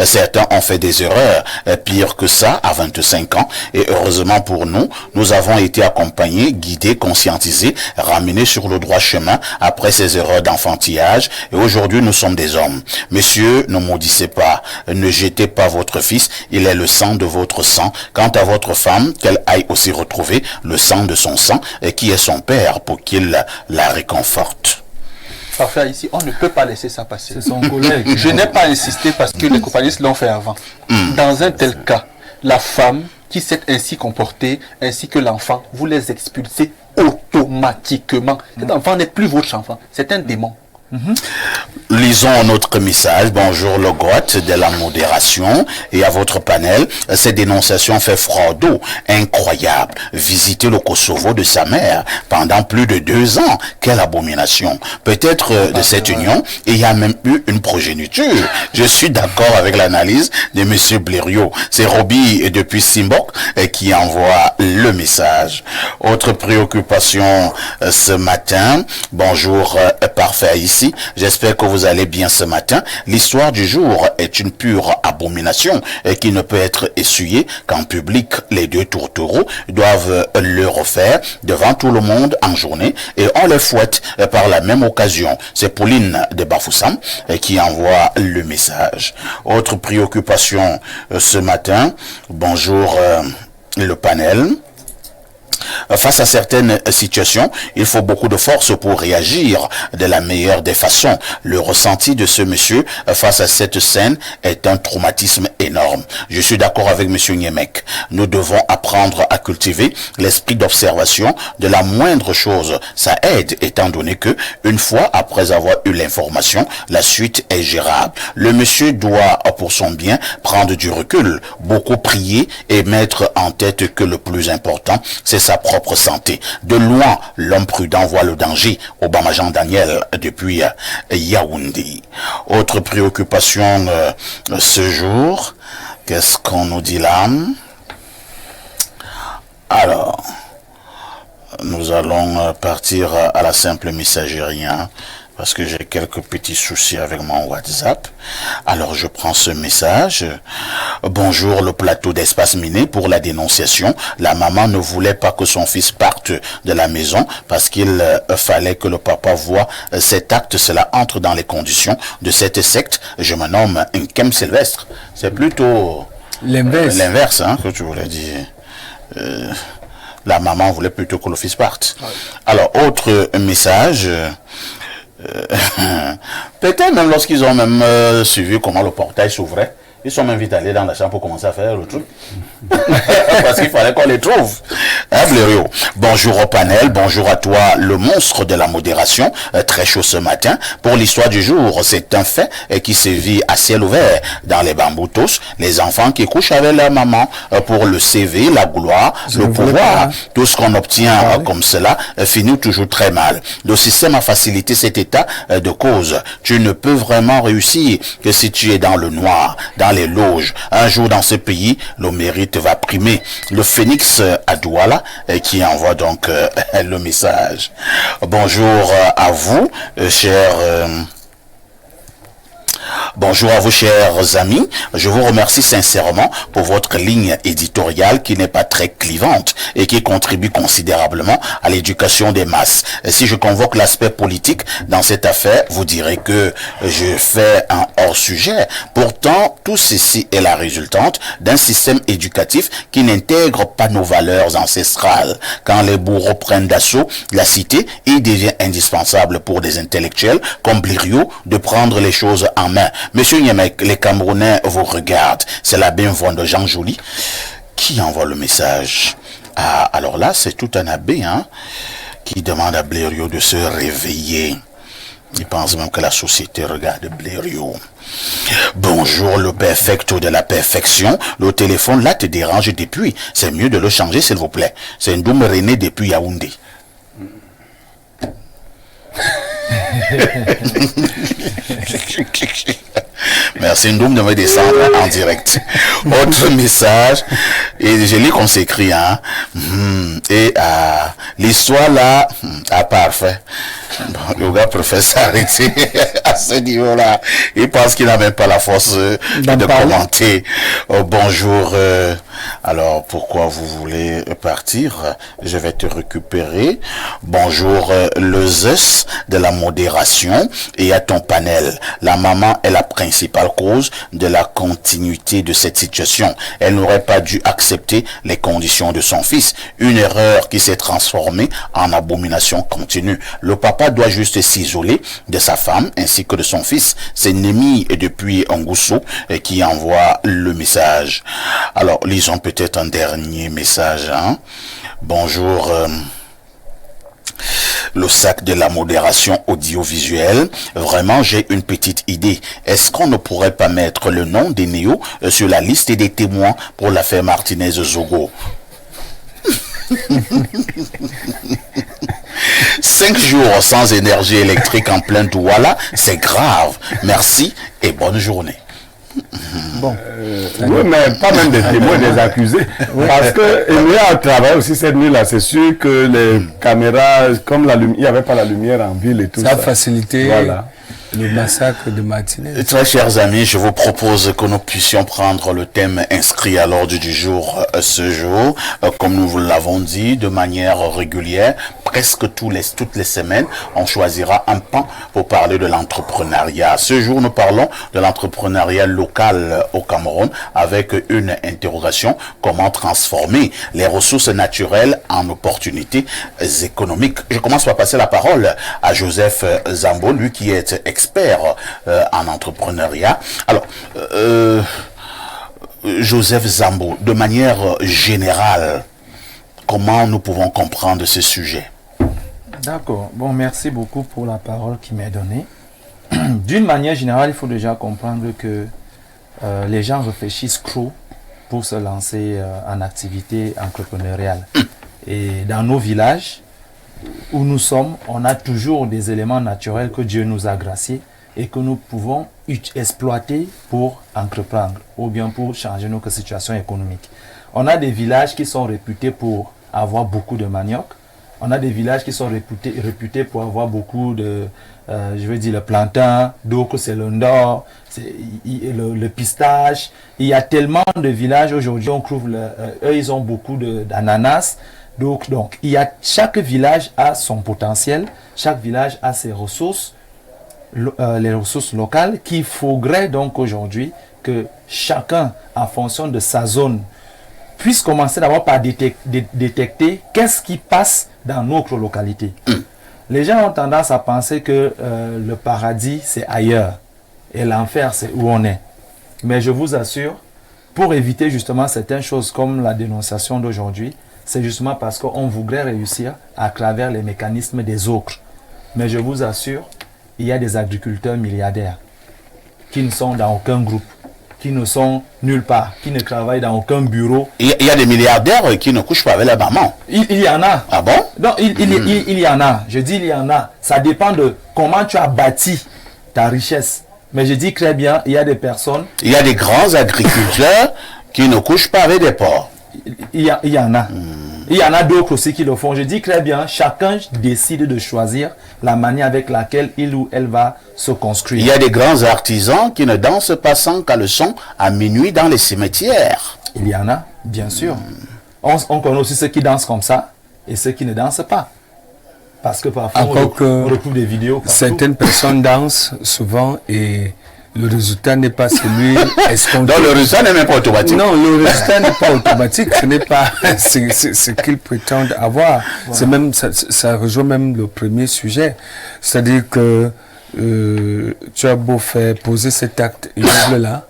A: Certains ont fait des erreurs pire que ça à 25 ans et heureusement pour nous, nous avons été accompagnés, guidés, conscientisés, ramenés sur le droit chemin après ces erreurs d'enfantillage et aujourd'hui nous sommes des hommes. Messieurs, ne maudissez pas, ne jetez pas votre fils, il est le sang de votre sang. Quant à votre femme, qu'elle aille aussi retrouver le sang de son sang et qui est son père pour qu'il la réconforte.
D: Parfait, ici, on ne peut pas laisser ça passer.
C: C'est son collègue.
D: Je n'ai pas insisté parce que les compagnistes l'ont fait avant. Dans un tel cas, la femme qui s'est ainsi comportée, ainsi que l'enfant, vous les expulsez automatiquement. Cet enfant n'est plus votre enfant, c'est un démon.
A: Lisons notre message. Bonjour le Goth de la modération et à votre panel. Ces dénonciations fait froid d'eau. Incroyable. Visiter le Kosovo de sa mère pendant plus de 2 ans. Quelle abomination. Peut-être de cette union, il y a même eu une progéniture. Je suis d'accord avec l'analyse de monsieur Blériot. C'est Roby depuis Simbok qui envoie le message. Autre préoccupation ce matin. Bonjour parfait ici. J'espère que vous allez bien ce matin. L'histoire du jour est une pure abomination qui ne peut être essuyée qu'en public. Les 2 tourtereaux doivent le refaire devant tout le monde en journée et on les fouette par la même occasion. C'est Pauline de Bafoussam qui envoie le message. Autre préoccupation ce matin. Bonjour le panel. Face à certaines situations, il faut beaucoup de force pour réagir de la meilleure des façons. Le ressenti de ce monsieur face à cette scène est un traumatisme énorme. Je suis d'accord avec monsieur Niemek. Nous devons apprendre à cultiver l'esprit d'observation de la moindre chose. Ça aide étant donné que, une fois après avoir eu l'information, la suite est gérable. Le monsieur doit, pour son bien, prendre du recul, beaucoup prier et mettre en tête que le plus important, c'est sa propre santé. De loin, l'homme prudent voit le danger. Obama Jean Daniel depuis Yaoundé. Autre préoccupation ce jour, qu'est-ce qu'on nous dit là? Alors, nous allons partir à la simple messagerie, parce que j'ai quelques petits soucis avec mon WhatsApp. Alors je prends ce message. Bonjour le plateau d'Espace Miné pour la dénonciation. La maman ne voulait pas que son fils parte de la maison parce qu'il fallait que le papa voie cet acte. Cela entre dans les conditions de cette secte. Je me nomme Nkem Sylvestre. C'est plutôt l'inverse que tu voulais dire. La maman voulait plutôt que le fils parte. Alors autre message. Peut-être même lorsqu'ils ont même suivi comment le portail s'ouvrait, ils sont même vite allés dans la chambre pour commencer à faire le truc. Parce qu'il fallait qu'on les trouve. Blériot. Bonjour au panel, bonjour à toi, le monstre de la modération, très chaud ce matin. Pour l'histoire du jour, c'est un fait qui se vit à ciel ouvert dans les bamboutos. Les enfants qui couchent avec leur maman pour le CV, la gloire, le pouvoir. Tout ce qu'on obtient comme cela finit toujours très mal. Le système a facilité cet état de cause. Tu ne peux vraiment réussir que si tu es dans le noir, dans les loges. Un jour dans ce pays, le mérite va primer. Le phénix à Douala qui envoie donc le message. Bonjour à vous, chers Bonjour à vous, chers amis. Je vous remercie sincèrement pour votre ligne éditoriale qui n'est pas très clivante et qui contribue considérablement à l'éducation des masses. Et si je convoque l'aspect politique dans cette affaire, vous direz que je fais un hors-sujet. Pourtant, tout ceci est la résultante d'un système éducatif qui n'intègre pas nos valeurs ancestrales. Quand les bourreaux prennent d'assaut la cité, il devient indispensable pour des intellectuels comme Blériot de prendre les choses en main. Monsieur Niemek, les Camerounais vous regardent. C'est la bienvenue de Jean Joly qui envoie le message. Ah, alors là, c'est tout un abbé qui demande à Blériot de se réveiller. Il pense même que la société regarde Blériot. Bonjour, le perfecto de la perfection. Le téléphone là te dérange depuis. C'est mieux de le changer, s'il vous plaît. C'est un Ndoum René depuis Yaoundé. Merci Ndoum de me descendre en direct. Autre message, et je lis qu'on s'écrit, et l'histoire là, parfait. Bon, le gars préfère s'arrêter à ce niveau-là. Il pense qu'il n'a même pas la force de commenter. Bonjour. Alors, pourquoi vous voulez partir? Je vais te récupérer. Bonjour, le Zeus de la modération et à ton panel. La maman est la principale cause de la continuité de cette situation. Elle n'aurait pas dû accepter les conditions de son fils. Une erreur qui s'est transformée en abomination continue. Le papa doit juste s'isoler de sa femme ainsi que de son fils. C'est Némi depuis Angousso qui envoie le message. Alors, lisons peut-être un dernier message. Bonjour. Le sac de la modération audiovisuelle. Vraiment, j'ai une petite idée. Est-ce qu'on ne pourrait pas mettre le nom des Néo sur la liste des témoins pour l'affaire Martinez-Zogo? 5 jours sans énergie électrique en plein Douala, c'est grave. Merci et bonne journée.
E: Bon. Oui, mais pas même des témoins, des accusés. Parce qu'il y a un travail aussi cette nuit-là. C'est sûr que les caméras, comme il n'y avait pas la lumière en ville et tout ça.
B: Ça a facilité le massacre de Martinez.
A: Très chers amis, je vous propose que nous puissions prendre le thème inscrit à l'ordre du jour ce jour. Comme nous vous l'avons dit, de manière régulière, presque toutes les semaines, on choisira un pan pour parler de l'entrepreneuriat. Ce jour, nous parlons de l'entrepreneuriat local au Cameroun avec une interrogation: comment transformer les ressources naturelles en opportunités économiques? Je commence par passer la parole à Joseph Zambo, lui qui est expert en entrepreneuriat. Alors, Joseph Zambo, de manière générale, comment nous pouvons comprendre ce sujet?
C: D'accord. Bon, merci beaucoup pour la parole qui m'est donnée. D'une manière générale, il faut déjà comprendre que les gens réfléchissent trop pour se lancer en activité entrepreneuriale. Et dans nos villages où nous sommes, on a toujours des éléments naturels que Dieu nous a graciés et que nous pouvons exploiter pour entreprendre ou bien pour changer notre situation économique. On a des villages qui sont réputés pour avoir beaucoup de manioc. On a des villages qui sont réputés pour avoir beaucoup de, je veux dire, le plantain, d'autres c'est le ndor, le pistache. Il y a tellement de villages aujourd'hui, on trouve, eux ils ont beaucoup d'ananas. Donc, chaque village a son potentiel, chaque village a ses ressources, les ressources locales, qu'il faudrait donc aujourd'hui que chacun, en fonction de sa zone, puisse commencer d'abord par détecter qu'est-ce qui passe dans notre localité. Les gens ont tendance à penser que le paradis, c'est ailleurs, et l'enfer, c'est où on est. Mais je vous assure, pour éviter justement certaines choses comme la dénonciation d'aujourd'hui, c'est justement parce qu'on voudrait réussir à travers les mécanismes des autres. Mais je vous assure, il y a des agriculteurs milliardaires qui ne sont dans aucun groupe, qui ne sont nulle part, qui ne travaillent dans aucun bureau.
A: Il y a des milliardaires qui ne couchent pas avec la maman.
C: Il y en a.
A: Ah bon?
C: Non, il y en a. Je dis il y en a. Ça dépend de comment tu as bâti ta richesse. Mais je dis très bien, il y a des personnes...
A: Il y a des grands agriculteurs qui ne couchent pas avec des porcs.
C: Il y en a. Il y en a d'autres aussi qui le font. Je dis très bien, chacun décide de choisir la manière avec laquelle il ou elle va se construire.
A: Il y a des grands artisans qui ne dansent pas sans caleçon à minuit dans les cimetières.
C: Il y en a, bien sûr. On connaît aussi ceux qui dansent comme ça et ceux qui ne dansent pas. Parce que parfois, on retrouve des vidéos.
B: Certaines personnes dansent souvent et le résultat n'est pas celui escompté.
A: Donc le résultat n'est même pas automatique.
B: Non, le résultat n'est pas automatique. Ce n'est pas ce qu'ils prétendent avoir. Wow. C'est même, ça rejoint même le premier sujet. C'est-à-dire que tu as beau faire poser cet acte ignoble-là,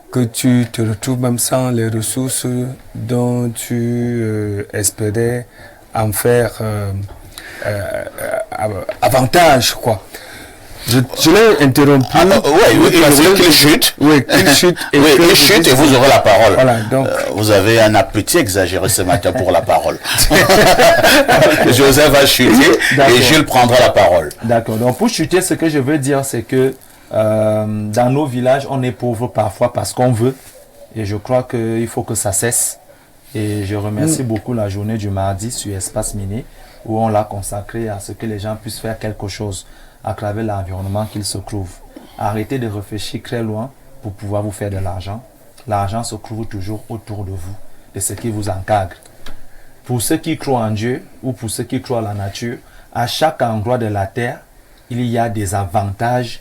B: que tu te retrouves même sans les ressources dont tu espérais en faire avantage, quoi. Je l'ai interrompu.
A: Qu'il chute.
B: Oui, qu'il chute.
A: Et qu'il chute et vous aurez la parole.
B: Voilà, donc.
A: Vous avez un appétit exagéré ce matin pour la parole. Joseph va chuter et Jules prendra la parole.
C: D'accord. Donc pour chuter, ce que je veux dire, c'est que dans nos villages, on est pauvre parfois parce qu'on veut. Et je crois qu'il faut que ça cesse. Et je remercie beaucoup la journée du mardi sur Espace Miné, où on l'a consacré à ce que les gens puissent faire quelque chose à travers l'environnement qu'ils se trouvent. Arrêtez de réfléchir très loin pour pouvoir vous faire de l'argent. L'argent se trouve toujours autour de vous, de ce qui vous encadre. Pour ceux qui croient en Dieu ou pour ceux qui croient à la nature, à chaque endroit de la terre, il y a des avantages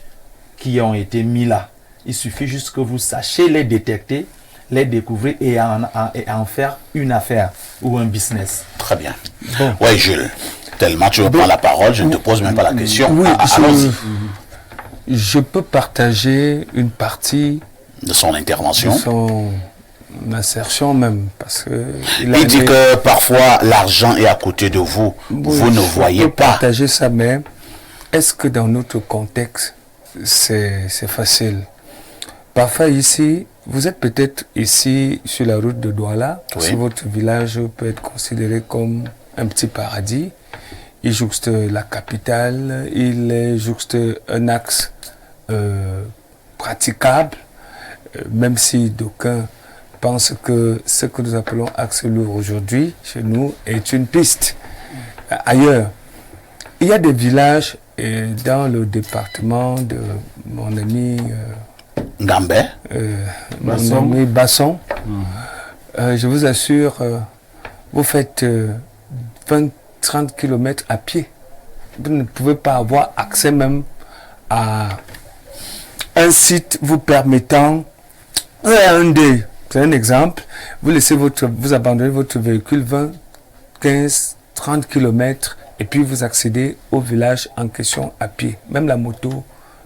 C: qui ont été mis là. Il suffit juste que vous sachiez les détecter, les découvrir et en faire une affaire ou un business.
A: Très bien. Bon. Oui, Jules. Tellement tu veux prendre la parole, je ne te pose même pas la question.
B: Oui, je peux partager une partie
A: de son intervention.
B: De son assertion même. Parce que
A: il dit que parfois l'argent est à côté de vous, vous ne voyez pas.
B: Partager ça, mais est-ce que dans notre contexte, c'est facile? Parfois ici, vous êtes peut-être ici sur la route de Douala, si votre village peut être considéré comme un petit paradis. Il jouxte la capitale, il jouxte un axe praticable, même si d'aucuns pensent que ce que nous appelons axe lourd aujourd'hui, chez nous, est une piste. Ailleurs, il y a des villages dans le département de mon ami
A: Gambé,
B: mon ami Basson. Je vous assure, vous faites 20-30 km à pied. Vous ne pouvez pas avoir accès même à un site vous permettant, c'est un exemple, vous abandonnez votre véhicule 20, 15, 30 km et puis vous accédez au village en question à pied. Même la moto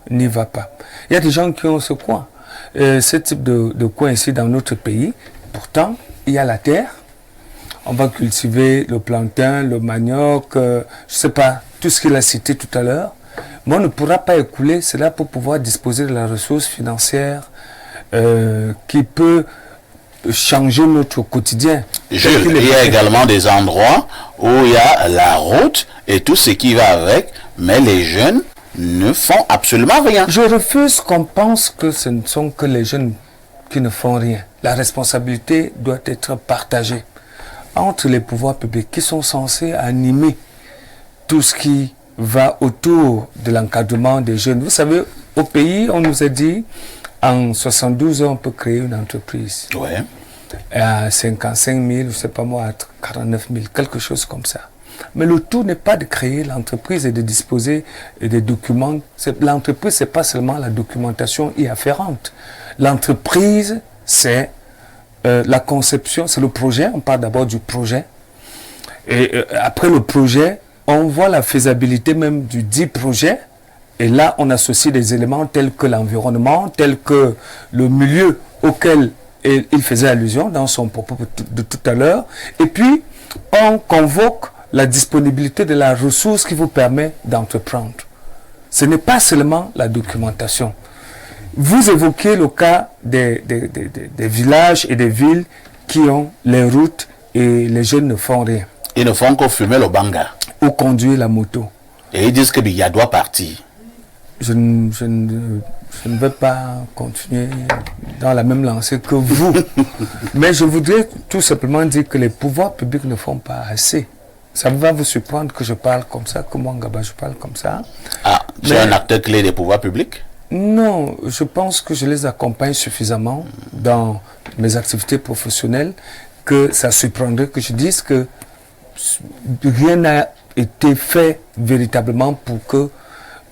B: n'y va pas. Il y a des gens qui ont ce coin, ce type de coin ici dans notre pays. Pourtant, il y a la terre. On va cultiver le plantain, le manioc, je ne sais pas, tout ce qu'il a cité tout à l'heure. Mais on ne pourra pas écouler cela pour pouvoir disposer de la ressource financière qui peut changer notre quotidien.
A: Jules, il y a également des endroits où il y a la route et tout ce qui va avec, mais les jeunes ne font absolument rien.
B: Je refuse qu'on pense que ce ne sont que les jeunes qui ne font rien. La responsabilité doit être partagée entre les pouvoirs publics qui sont censés animer tout ce qui va autour de l'encadrement des jeunes. Vous savez, au pays, on nous a dit, en 72 ans, on peut créer une entreprise.
A: Ouais.
B: À 55 000, je ne sais pas moi, à 49 000, quelque chose comme ça. Mais le tout n'est pas de créer l'entreprise et de disposer des documents. L'entreprise, ce n'est pas seulement la documentation y afférente. L'entreprise, c'est la conception, c'est le projet. On parle d'abord du projet. Et après le projet, on voit la faisabilité même du dit projet. Et là, on associe des éléments tels que l'environnement, tels que le milieu auquel il faisait allusion dans son propos de tout à l'heure. Et puis, on convoque la disponibilité de la ressource qui vous permet d'entreprendre. Ce n'est pas seulement la documentation. Vous évoquez le cas des villages et des villes qui ont les routes et les jeunes ne font rien.
A: Ils ne font que fumer le banga.
B: Ou conduire la moto.
A: Et ils disent que Biya doit partir.
B: Je ne je ne vais pas continuer dans la même lancée que vous. Mais je voudrais tout simplement dire que les pouvoirs publics ne font pas assez. Ça va vous surprendre que je parle comme ça, que moi, Ngaba, je parle comme ça.
A: Ah, tu es un acteur clé des pouvoirs publics?
B: Non, je pense que je les accompagne suffisamment dans mes activités professionnelles que ça surprendrait que je dise que rien n'a été fait véritablement pour que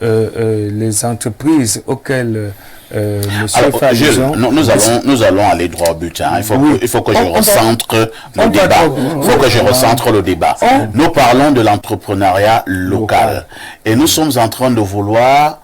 B: les entreprises auxquelles monsieur fait allusion...
A: Nous allons aller droit au but. Hein. Il faut que je recentre le débat. Il faut que je recentre le débat. Nous parlons de l'entrepreneuriat local. Et nous sommes en train de vouloir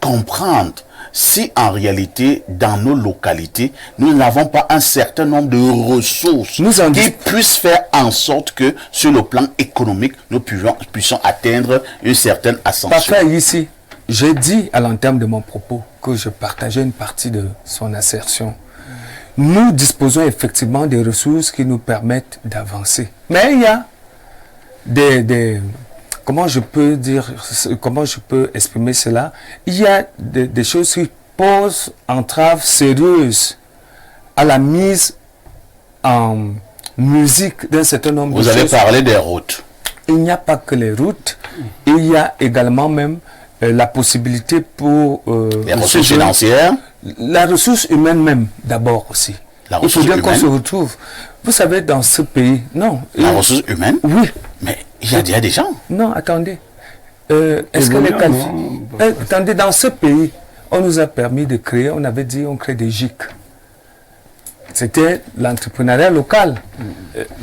A: comprendre si en réalité, dans nos localités, nous n'avons pas un certain nombre de ressources qui puissent faire en sorte que, sur le plan économique, nous puissions atteindre une certaine ascension.
B: Parfait, ici, j'ai dit à l'entame de mon propos que je partageais une partie de son assertion. Nous disposons effectivement des ressources qui nous permettent d'avancer. Mais il y a comment je peux exprimer cela? Il y a des choses qui posent entrave sérieuse à la mise en musique d'un certain nombre de choses.
A: Vous avez parlé des routes.
B: Il n'y a pas que les routes, il y a également même la possibilité pour...
A: les ressources financières.
B: La ressource humaine même, d'abord aussi. Il faut bien qu'on se retrouve. Vous savez, dans ce pays, non.
A: La ressource humaine?
B: Oui.
A: Mais il y a déjà des gens.
B: Non, attendez. Est-ce que les attendez, dans ce pays, on nous a permis de créer, on avait dit, on crée des GIC. C'était l'entrepreneuriat local.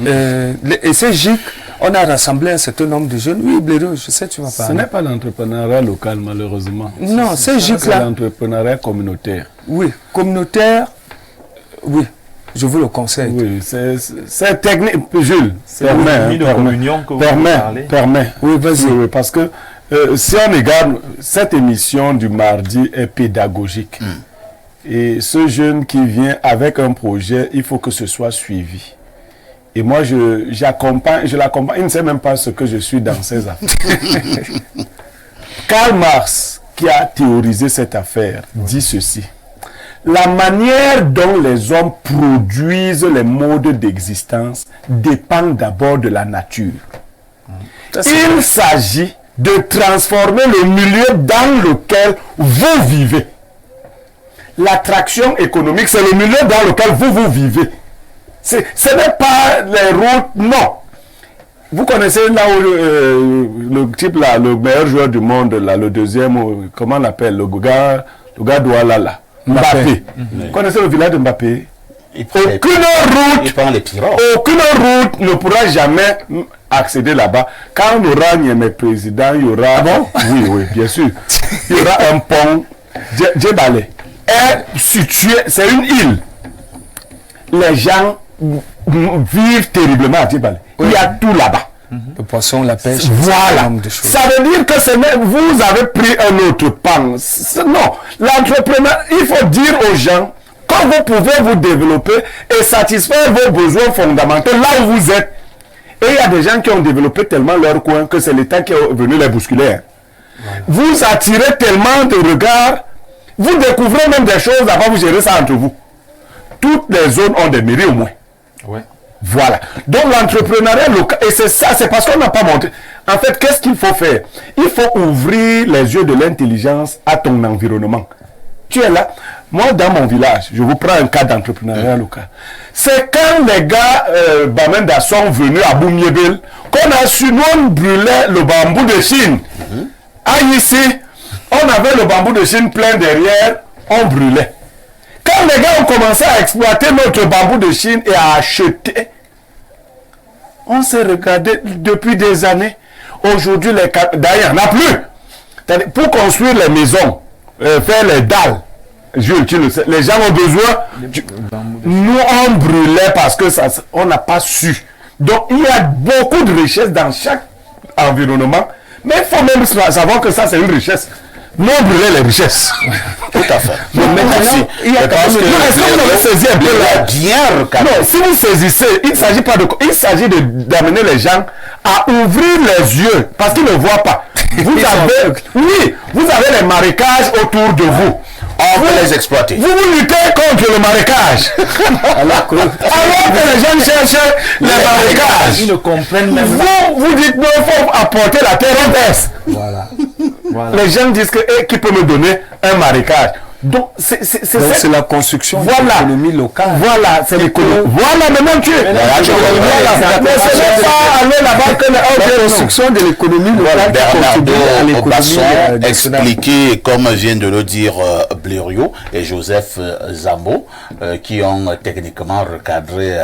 B: Et ces GIC, on a rassemblé un certain nombre de jeunes. Oui, Blaireau, je sais, tu vas parler.
E: Ce n'est pas l'entrepreneuriat local, malheureusement.
B: Non, ces GIC-là.
E: C'est l'entrepreneuriat communautaire.
B: Oui, communautaire, oui. Je vous le conseille.
E: Oui, c'est technique. Jules, permet.
B: Oui, vas-y.
E: Oui, parce que si on regarde, cette émission du mardi est pédagogique. Et ce jeune qui vient avec un projet, il faut que ce soit suivi. Et moi, je l'accompagne. Il ne sait même pas ce que je suis dans ces affaires. Karl Marx, qui a théorisé cette affaire, dit ceci. La manière dont les hommes produisent les modes d'existence dépend d'abord de la nature. Il s'agit de transformer le milieu dans lequel vous vivez. L'attraction économique, c'est le milieu dans lequel vous vivez. Ce n'est pas les routes, non. Vous connaissez là où le type là, le meilleur joueur du monde, là, le deuxième, comment on l'appelle, le gars Douala là. Mbappé. Vous connaissez le village de Mbappé? Aucune route ne pourra jamais accéder là-bas. Quand on aura un président, il y aura... Ah bon? Oui, bien sûr. Il y aura un pont. Djebale est situé, c'est une île. Les gens vivent terriblement à Djebale. Il y a tout là-bas.
B: Le poisson, la pêche,
E: voilà. Ça veut dire que vous avez pris un autre pan. Non, l'entrepreneur, il faut dire aux gens que vous pouvez vous développer et satisfaire vos besoins fondamentaux là où vous êtes. Et il y a des gens qui ont développé tellement leur coin que c'est l'État qui est venu les bousculer. Voilà. Vous attirez tellement de regards, vous découvrez même des choses avant vous gérer ça entre vous. Toutes les zones ont des mairies au moins.
C: Ouais.
E: Voilà. Donc l'entrepreneuriat local, et c'est ça, c'est parce qu'on n'a pas montré. En fait, qu'est-ce qu'il faut faire? Il faut ouvrir les yeux de l'intelligence à ton environnement. Tu es là. Moi, dans mon village, je vous prends un cas d'entrepreneuriat local. C'est quand les gars Bamenda sont venus à Boumiébel qu'on a su, nous on brûlait le bambou de Chine. Ici, on avait le bambou de Chine plein derrière, on brûlait. Quand les gars ont commencé à exploiter notre bambou de Chine et à acheter, on s'est regardé depuis des années. Aujourd'hui, d'ailleurs, il n'y en a plus. Pour construire les maisons, faire les dalles, Jules, tu le sais, les gens ont besoin. Nous, on brûlait parce que on n'a pas su. Donc, il y a beaucoup de richesses dans chaque environnement. Mais il faut même savoir que ça, c'est une richesse. Non, brûler les richesses.
A: Tout à fait.
E: Donc, maintenant, il y a quand même... Non, si vous saisissez, il ne s'agit pas de... Il s'agit d'amener les gens à ouvrir les yeux, parce qu'ils ne voient pas. Vous avez les marécages autour de vous.
A: On veut les exploiter.
E: Vous luttez contre le marécage. Alors que les gens cherchent les marécages.
C: Ils ne comprennent même
E: Vous dites non, il faut apporter la terre en baisse.
C: Voilà.
E: Les gens disent que qui peut me donner un marécage. Donc c'est
B: la construction de
E: voilà.
B: l'économie locale.
E: Voilà, c'est l'économie. Voilà, maintenant tu es. Mais c'est même pas aller là-bas que
B: la construction de l'économie locale.
A: Bernardo Basson expliqué, comme vient de le dire Blériot et Joseph Zambo, qui ont techniquement recadré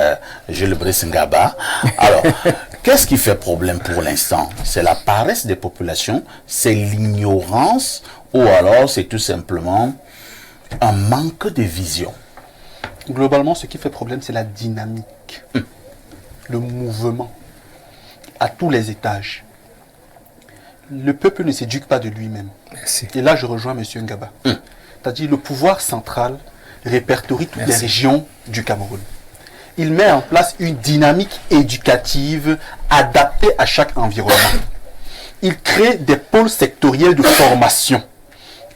A: Jules Brice Ngaba. Alors, qu'est-ce qui fait problème pour l'instant? C'est la paresse des populations, c'est l'ignorance, ou alors c'est tout simplement un manque de vision.
D: Globalement, ce qui fait problème, c'est la dynamique, le mouvement, à tous les étages. Le peuple ne s'éduque pas de lui-même.
B: Merci.
D: Et là, je rejoins M. Ngaba. C'est-à-dire le pouvoir central répertorie toutes les régions du Cameroun. Il met en place une dynamique éducative adaptée à chaque environnement. Il crée des pôles sectoriels de formation.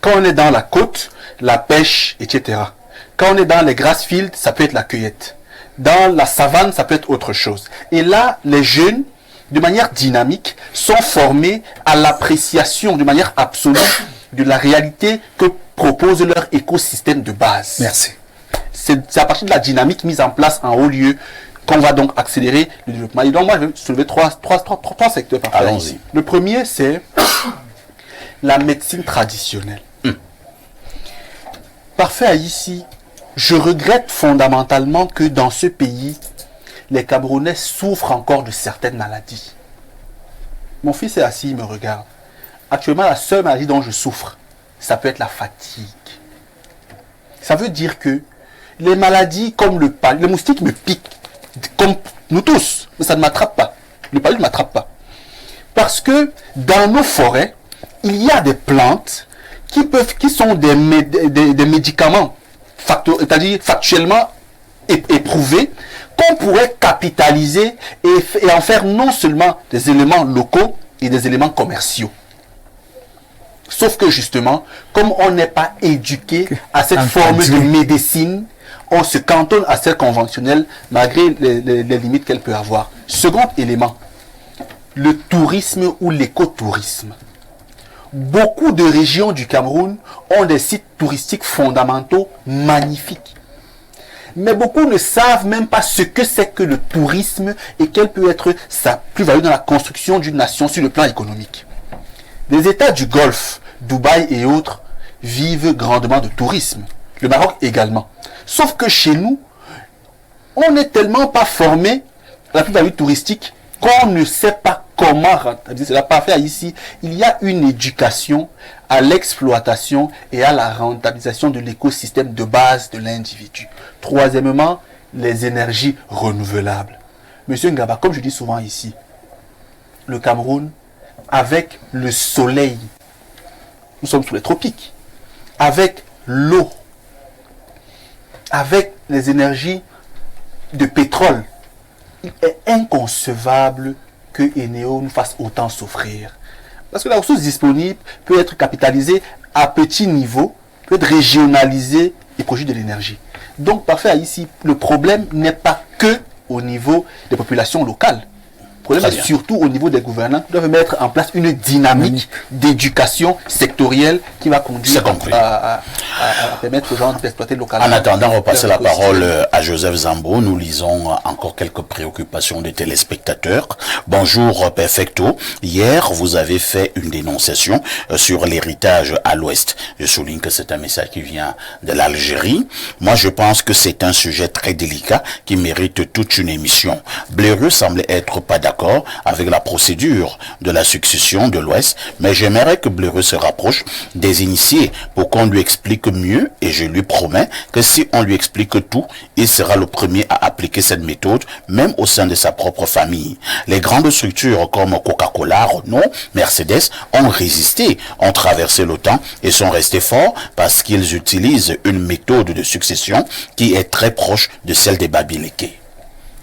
D: Quand on est dans la côte, la pêche, etc. Quand on est dans les grassfields, ça peut être la cueillette. Dans la savane, ça peut être autre chose. Et là, les jeunes, de manière dynamique, sont formés à l'appréciation de manière absolue de la réalité que propose leur écosystème de base.
B: Merci.
D: C'est à partir de la dynamique mise en place en haut lieu qu'on va donc accélérer le développement. Et donc moi, je vais soulever trois secteurs.
A: Allons-y.
D: Le premier, c'est la médecine traditionnelle. Parfait Haïti, je regrette fondamentalement que dans ce pays, les Camerounais souffrent encore de certaines maladies. Mon fils est assis, il me regarde. Actuellement, la seule maladie dont je souffre, ça peut être la fatigue. Ça veut dire que les maladies comme le moustique me pique, comme nous tous, mais ça ne m'attrape pas. Le palu ne m'attrape pas. Parce que dans nos forêts, il y a des plantes qui sont des médicaments, c'est-à-dire factuellement éprouvés, qu'on pourrait capitaliser et en faire non seulement des éléments locaux et des éléments commerciaux. Sauf que justement, comme on n'est pas éduqué à cette forme de médecine, on se cantonne à celle conventionnelle malgré les limites qu'elle peut avoir. Second élément, le tourisme ou l'écotourisme. Beaucoup de régions du Cameroun ont des sites touristiques fondamentaux magnifiques. Mais beaucoup ne savent même pas ce que c'est que le tourisme et quelle peut être sa plus-value dans la construction d'une nation sur le plan économique. Les États du Golfe, Dubaï et autres, vivent grandement de tourisme. Le Maroc également. Sauf que chez nous, on n'est tellement pas formé à la plus-value touristique qu'on ne sait pas comment rentabiliser. C'est la parfait ici. Il y a une éducation à l'exploitation et à la rentabilisation de l'écosystème de base de l'individu. Troisièmement, les énergies renouvelables. Monsieur Ngaba, comme je dis souvent ici, le Cameroun, avec le soleil, nous sommes sous les tropiques, avec l'eau, avec les énergies de pétrole, il est inconcevable que Eneo nous fasse autant souffrir. Parce que la ressource disponible peut être capitalisée à petit niveau, peut être régionalisée et produire de l'énergie. Donc, parfait ici, le problème n'est pas que au niveau des populations locales. Le problème est surtout au niveau des gouvernants qui doivent mettre en place une dynamique d'éducation sectorielle qui va conduire à permettre aux gens d'exploiter localement.
A: En attendant, on va passer la parole à Joseph Zambo. Nous lisons encore quelques préoccupations des téléspectateurs. Bonjour Perfecto. Hier, vous avez fait une dénonciation sur l'héritage à l'Ouest. Je souligne que c'est un message qui vient de l'Algérie. Moi, je pense que c'est un sujet très délicat qui mérite toute une émission. Blériot semblait être pas d'accord avec la procédure de la succession de l'Ouest, mais j'aimerais que Blériot se rapproche des initiés pour qu'on lui explique mieux, et je lui promets que si on lui explique tout, il sera le premier à appliquer cette méthode, même au sein de sa propre famille. Les grandes structures comme Coca-Cola, Renault, Mercedes ont résisté, ont traversé le temps et sont restés forts parce qu'ils utilisent une méthode de succession qui est très proche de celle des Babilikés.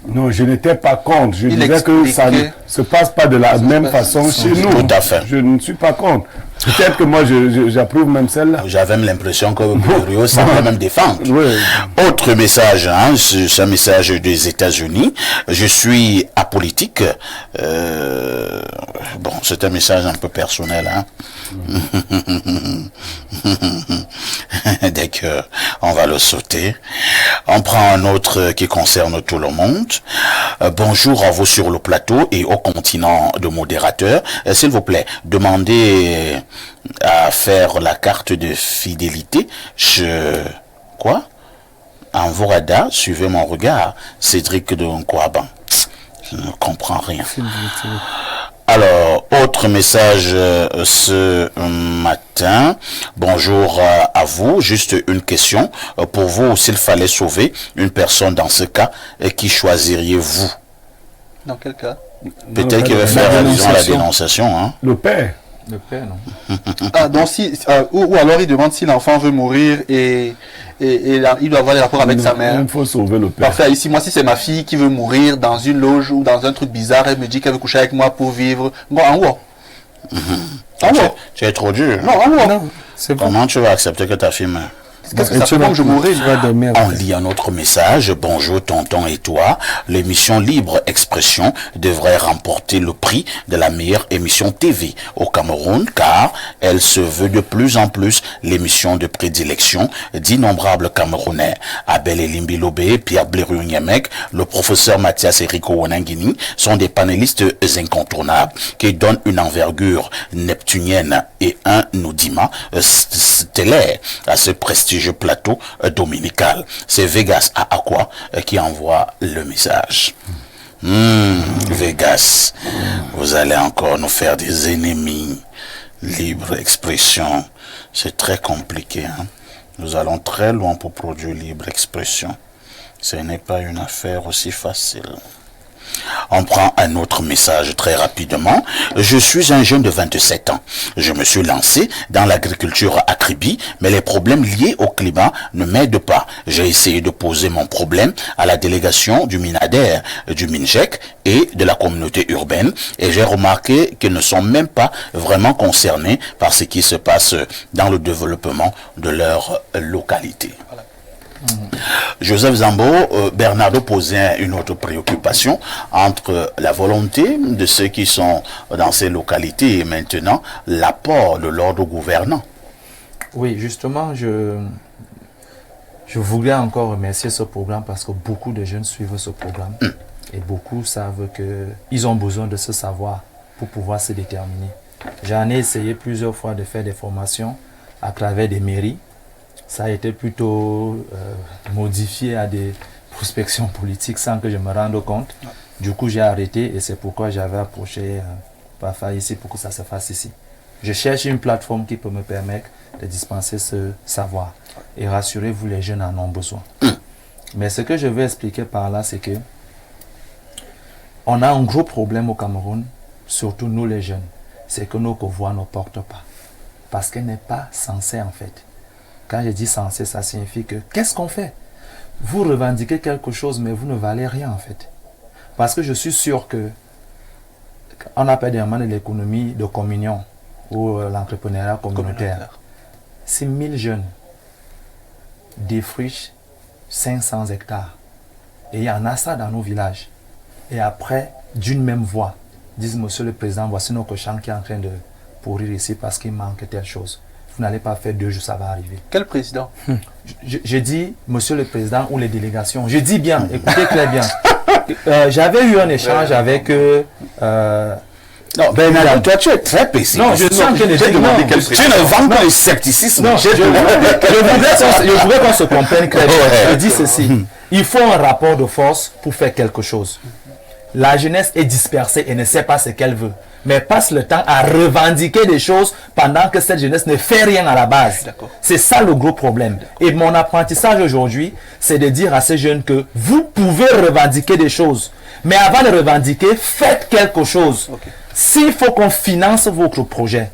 E: Non, je n'étais pas contre. Je
D: Il
E: disais que ça ne se passe pas de la même façon chez nous.
A: Tout à fait.
E: Je ne suis pas contre. Peut-être que moi, j'approuve même celle-là.
A: J'avais même l'impression que Rio semblait même défendre.
E: Oui.
A: Autre message, hein, c'est un message des États-Unis. Je suis apolitique. Bon, c'est un message un peu personnel. Hein. Dès que on va le sauter. On prend un autre qui concerne tout le monde. Bonjour à vous sur le plateau et au continent de modérateurs. S'il vous plaît, demandez à faire la carte de fidélité. Quoi? Envorada, suivez mon regard. Cédric de Nkwaban. Je ne comprends rien. Alors, autre message ce matin. Bonjour à vous. Juste une question. Pour vous, s'il fallait sauver une personne dans ce cas, qui choisiriez-vous?
D: Dans quel cas?
A: Peut-être qu'il va faire allusion à la dénonciation. Hein?
E: Le père.
C: Le père, non.
D: Ah, donc si, ou alors il demande si l'enfant veut mourir et il doit avoir des rapports avec sa mère.
E: Il faut sauver le père.
D: Parfait. Ici, moi, si c'est ma fille qui veut mourir dans une loge ou dans un truc bizarre, elle me dit qu'elle veut coucher avec moi pour vivre. Bon, en haut.
A: Tu es trop dur.
D: Non, en haut.
B: Non, c'est bon.
A: Comment tu vas accepter que ta fille meure?
D: Qu'est-ce que ça fait que je mourrais?
B: Tu vas dormir.
A: On lit un autre message. Bonjour tonton et toi. L'émission Libre Expression devrait remporter le prix de la meilleure émission TV au Cameroun car elle se veut de plus en plus l'émission de prédilection d'innombrables Camerounais. Abel Elimbi Lobé, Pierre Blériou-Niamek, le professeur Mathias Eriko Wanangini sont des panélistes incontournables qui donnent une envergure neptunienne et un audimat stellaire à ce prestigieux plateau dominical. C'est Vegas à Aqua qui envoie le message. Vegas, vous allez encore nous faire des ennemis. Libre expression, c'est très compliqué. Hein? Nous allons très loin pour produire libre expression. Ce n'est pas une affaire aussi facile. On prend un autre message très rapidement. Je suis un jeune de 27 ans. Je me suis lancé dans l'agriculture à Kribi, mais les problèmes liés au climat ne m'aident pas. J'ai essayé de poser mon problème à la délégation du MINADER, du MINJEC et de la communauté urbaine et j'ai remarqué qu'ils ne sont même pas vraiment concernés par ce qui se passe dans le développement de leur localité. Joseph Zambo, Bernardo posait une autre préoccupation entre la volonté de ceux qui sont dans ces localités et maintenant l'apport de l'ordre gouvernant.
C: Oui, justement, je voulais encore remercier ce programme parce que beaucoup de jeunes suivent ce programme et beaucoup savent qu'ils ont besoin de ce savoir pour pouvoir se déterminer. J'en ai essayé plusieurs fois de faire des formations à travers des mairies. Ça a été plutôt modifié à des prospections politiques sans que je me rende compte. Du coup, j'ai arrêté et c'est pourquoi j'avais approché Pafa ici pour que ça se fasse ici. Je cherche une plateforme qui peut me permettre de dispenser ce savoir. Et rassurez-vous, les jeunes en ont besoin. Mais ce que je veux expliquer par là, c'est que on a un gros problème au Cameroun, surtout nous les jeunes. C'est que nos voix ne portent pas. Parce qu'elle n'est pas censée en fait. Quand je dis censé, ça signifie que qu'est-ce qu'on fait? Vous revendiquez quelque chose, mais vous ne valez rien en fait. Parce que je suis sûr que on appelle des de l'économie de communion ou l'entrepreneuriat communautaire. C'est 1000 jeunes défrichent 500 hectares. Et il y en a ça dans nos villages. Et après, d'une même voix, disent Monsieur le Président, voici nos cochons qui est en train de pourrir ici parce qu'il manque telle chose. Vous n'allez pas faire 2 jours, ça va arriver.
D: Quel président?
C: Je dis Monsieur le Président ou les délégations. Je dis bien, écoutez très bien. J'avais eu un échange avec...
A: non, Bernard, toi tu es très pessimiste.
C: Non, je suis en train de dire...
A: Tu ne vends pas le scepticisme.
C: Non, je voudrais qu'on se comprenne très bien. Je dis ceci. Il faut un rapport de force pour faire quelque chose. La jeunesse est dispersée et ne sait pas ce qu'elle veut. Mais passe le temps à revendiquer des choses pendant que cette jeunesse ne fait rien à la base. C'est ça le gros problème. Et mon apprentissage aujourd'hui, c'est de dire à ces jeunes que vous pouvez revendiquer des choses. Mais avant de revendiquer, faites quelque chose. S'il faut qu'on finance votre projet,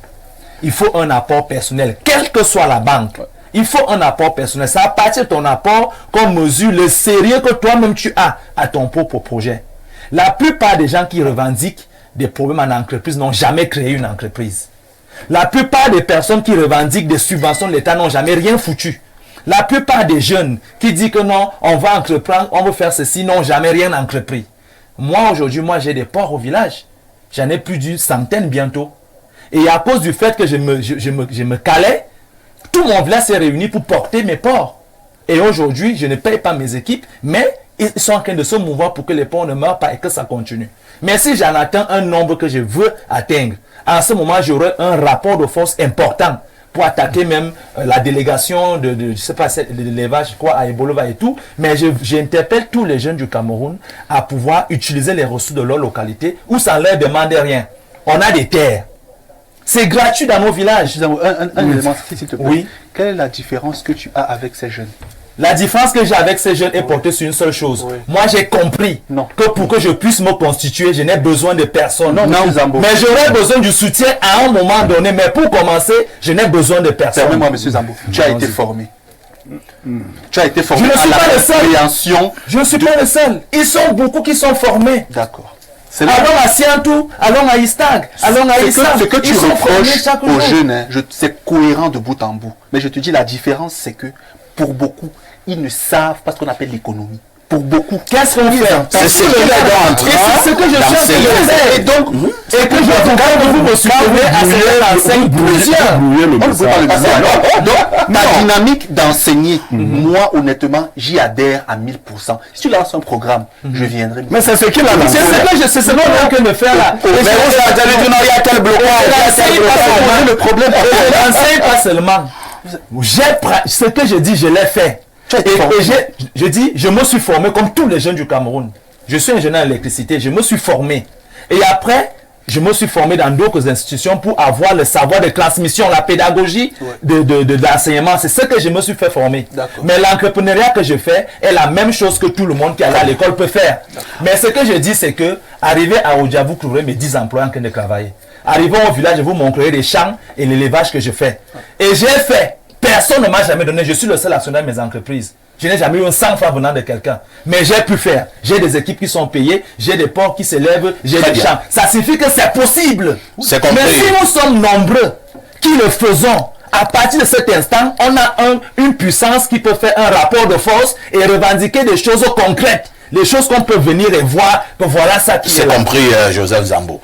C: il faut un apport personnel, quelle que soit la banque. Il faut un apport personnel. C'est à partir de ton apport qu'on mesure le sérieux que toi-même tu as à ton propre projet. La plupart des gens qui revendiquent des problèmes en entreprise n'ont jamais créé une entreprise. La plupart des personnes qui revendiquent des subventions de l'État n'ont jamais rien foutu. La plupart des jeunes qui disent que non, on va entreprendre, on veut faire ceci, n'ont jamais rien entrepris. Moi, aujourd'hui, j'ai des porcs au village. J'en ai plus d'une centaine bientôt. Et à cause du fait que je me calais, tout mon village s'est réuni pour porter mes porcs. Et aujourd'hui, je ne paye pas mes équipes, mais ils sont en train de se mouvoir pour que les porcs ne meurent pas et que ça continue. Mais si j'en atteins un nombre que je veux atteindre, en ce moment, j'aurai un rapport de force important pour attaquer même la délégation de je sais pas, de l'élevage, quoi, à Ebolova et tout. Mais j'interpelle tous les jeunes du Cameroun à pouvoir utiliser les ressources de leur localité où ça ne leur demande rien. On a des terres. C'est gratuit dans nos villages.
D: Un élément, s'il te plaît.
C: Oui.
D: Quelle est la différence que tu as avec ces jeunes?
C: La différence que j'ai avec ces jeunes est portée sur une seule chose.
D: Oui.
C: Moi, j'ai compris que pour que je puisse me constituer, je n'ai besoin de personne.
D: Non.
C: Mais j'aurais besoin du soutien à un moment donné. Mais pour commencer, je n'ai besoin de personne.
D: Permets-moi, monsieur Zambo. Tu as été formé. Tu as été formé.
C: Je ne suis pas le seul.
D: Je
C: ne suis pas le seul. Ils sont beaucoup qui sont formés.
D: D'accord.
C: Allons à Siantou, allons à Istag, allons à Issa.
D: Ce que tu reproches aux jeunes, c'est cohérent de bout en bout. Mais je te dis, la différence, c'est que pour beaucoup, ils ne savent pas ce qu'on appelle l'économie. Pour beaucoup.
C: Qu'est-ce qu'on fait?
A: C'est ce que
C: je suis en train de faire. Et donc, et que je vous garde, vous me supprimez à cette enseigne plusieurs.
D: On ne peut pas le dire. Donc, ta dynamique d'enseigner, moi, honnêtement, j'y adhère à 1000%. Si tu lances un programme, je viendrai.
E: Mais c'est ce qu'il a lancé.
C: C'est ce qu'on est en train de faire là.
A: Mais on s'est dit, non, il y a tel blocage.
D: Le problème,
C: je n'enseigne pas seulement. Ce que je dis, je l'ai fait. Et je dis, je me suis formé comme tous les jeunes du Cameroun. Je suis ingénieur en électricité, je me suis formé. Et après, je me suis formé dans d'autres institutions pour avoir le savoir de transmission, la pédagogie de l'enseignement. C'est ce que je me suis fait former. Mais l'entrepreneuriat que je fais est la même chose que tout le monde qui est allé à l'école peut faire. Mais ce que je dis, c'est que arriver à Odia, vous trouverez mes 10 emplois en train de travailler. Arrivons au village, je vous montrerai les champs et l'élevage que je fais. Et j'ai fait. Personne ne m'a jamais donné. Je suis le seul actionnaire de mes entreprises. Je n'ai jamais eu un 100 francs venant de quelqu'un. Mais j'ai pu faire. J'ai des équipes qui sont payées. J'ai des porcs qui s'élèvent. J'ai des champs. Ça signifie que c'est possible. Mais si nous sommes nombreux qui le faisons, à partir de cet instant, on a une puissance qui peut faire un rapport de force et revendiquer des choses concrètes. Les choses qu'on peut venir et voir, que voilà ça qui est là.
A: C'est compris, Joseph Zambo.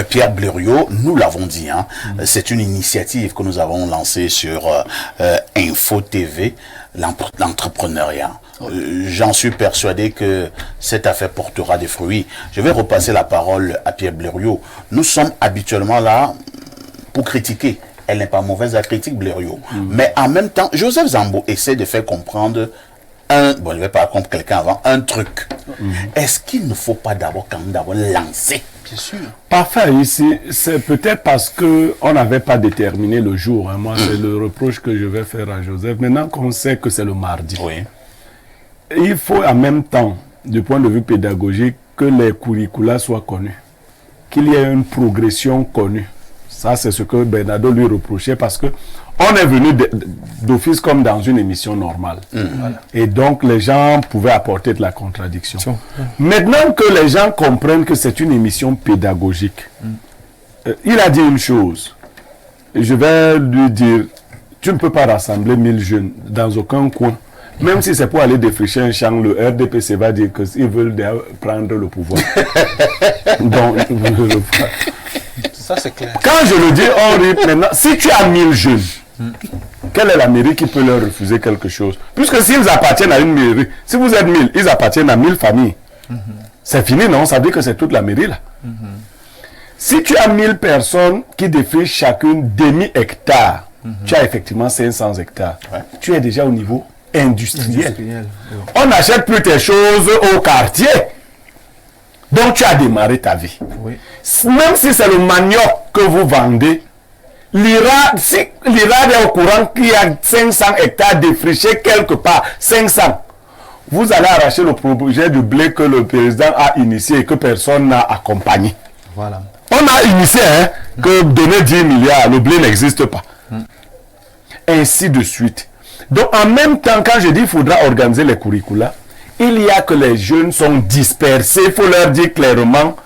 A: Pierre Blériot, nous l'avons dit, hein, c'est une initiative que nous avons lancée sur Info TV, l'entrepreneuriat. J'en suis persuadé que cette affaire portera des fruits. Je vais repasser la parole à Pierre Blériot. Nous sommes habituellement là pour critiquer. Elle n'est pas mauvaise, la critique, Blériot. Mais en même temps, Joseph Zambo essaie de faire comprendre bon, je ne vais pas comprendre quelqu'un avant, un truc. Est-ce qu'il ne faut pas d'abord lancer?
D: Bien sûr.
E: Parfait, ici, c'est peut-être parce qu'on n'avait pas déterminé le jour. Hein. Moi, c'est le reproche que je vais faire à Joseph. Maintenant qu'on sait que c'est le mardi, il faut en même temps, du point de vue pédagogique, que les curricula soient connus. Qu'il y ait une progression connue. Ça, c'est ce que Bernardo lui reprochait parce que on est venu d'office comme dans une émission normale. Voilà. Et donc, les gens pouvaient apporter de la contradiction. Maintenant que les gens comprennent que c'est une émission pédagogique, il a dit une chose. Je vais lui dire, tu ne peux pas rassembler 1000 jeunes dans aucun coin. Même si c'est pour aller défricher un champ, le RDPC va dire qu'ils veulent prendre le pouvoir. Donc,
D: ça c'est clair.
E: Quand je le dis, on rit maintenant. Si tu as 1000 jeunes, quelle est la mairie qui peut leur refuser quelque chose? Puisque s'ils appartiennent à une mairie, si vous êtes 1000, ils appartiennent à 1000 familles. C'est fini, non? Ça veut dire que c'est toute la mairie là. Si tu as 1000 personnes qui défrichent chacune demi-hectare, tu as effectivement 500 hectares. Tu es déjà au niveau industriel. On n'achète plus tes choses au quartier. Donc tu as démarré ta vie. Même si c'est le manioc que vous vendez, l'IRA est au courant qu'il y a 500 hectares défrichés quelque part, 500. Vous allez arracher le projet du blé que le président a initié et que personne n'a accompagné.
C: Voilà.
E: On a initié que donner 10 milliards, le blé n'existe pas. ainsi de suite. Donc, en même temps, quand je dis qu'il faudra organiser les curricula, il y a que les jeunes sont dispersés. Il faut leur dire clairement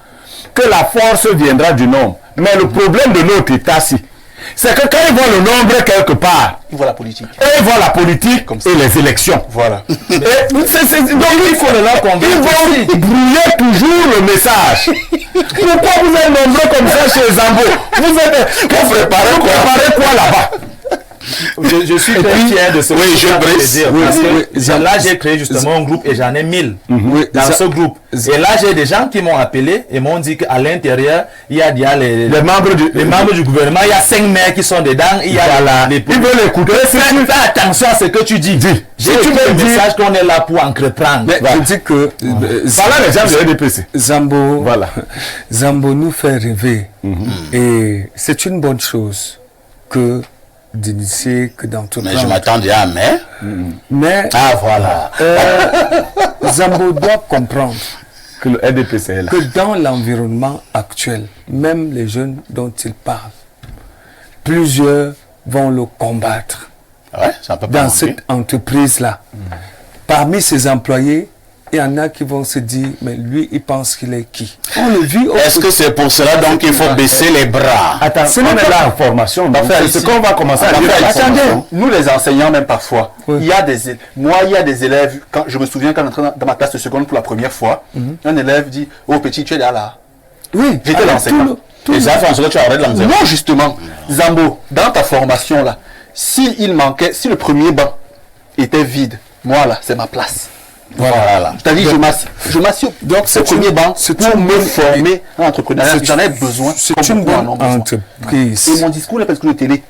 E: que la force viendra du nombre. Mais le problème de notre État, c'est que quand ils voient le nombre quelque part,
D: Ils voient la politique.
E: ils voient la politique et les élections.
D: Voilà.
E: Donc il faut leur convaincre. Ils vont brouiller toujours le message. Pourquoi vous êtes nombreux comme ça chez Zambo? Vous préparez quoi là-bas?
C: Je suis très fier de ce que
A: je
C: dire. Parce que là, j'ai créé justement un groupe et j'en ai 1000 dans ce groupe. Et là, j'ai des gens qui m'ont appelé et m'ont dit qu'à l'intérieur, il y a les membres du gouvernement, il y a 5 maires qui sont dedans, il y a les
E: ils veulent écouter.
C: Fais attention à ce que tu dis. J'ai un message qu'on est là pour entreprendre.
B: Mais je dis que
E: voilà les gens de l'EDPC.
B: Zambo nous fait rêver. Et c'est une bonne chose que d'initier, que d'entreprendre.
A: Mais je m'attendais à
B: mais
A: ah voilà.
B: Zambo doit comprendre
E: que le RDPC est là.
B: Que dans l'environnement actuel, même les jeunes dont il parle, plusieurs vont le combattre dans cette entreprise-là. Parmi ses employés, il y en a qui vont se dire, mais lui, il pense qu'il est qui? On le vit.
A: Est-ce que c'est pour cela donc qu'il faut baisser les bras?
E: Attends, on est là en formation. C'est ce qu'on va commencer à dire.
D: Attendez, nous les enseignants même parfois, il y a des élèves, quand je me souviens quand j'entrais dans ma classe de seconde pour la première fois, un élève dit, oh petit, tu es là.
B: Oui,
D: j'étais l'enseignant.
A: Et ça fait en sorte que tu arrêtes l'enseignement.
D: Non, justement, Zambo, dans ta formation là, si le premier banc était vide, moi là, c'est ma place. Voilà. C'est-à-dire, je m'assure. Donc, ce premier banc, pour me former en entrepreneuriat, j'en ai besoin.
B: C'est une bonne entreprise.
D: Et mon discours est parce que de télé.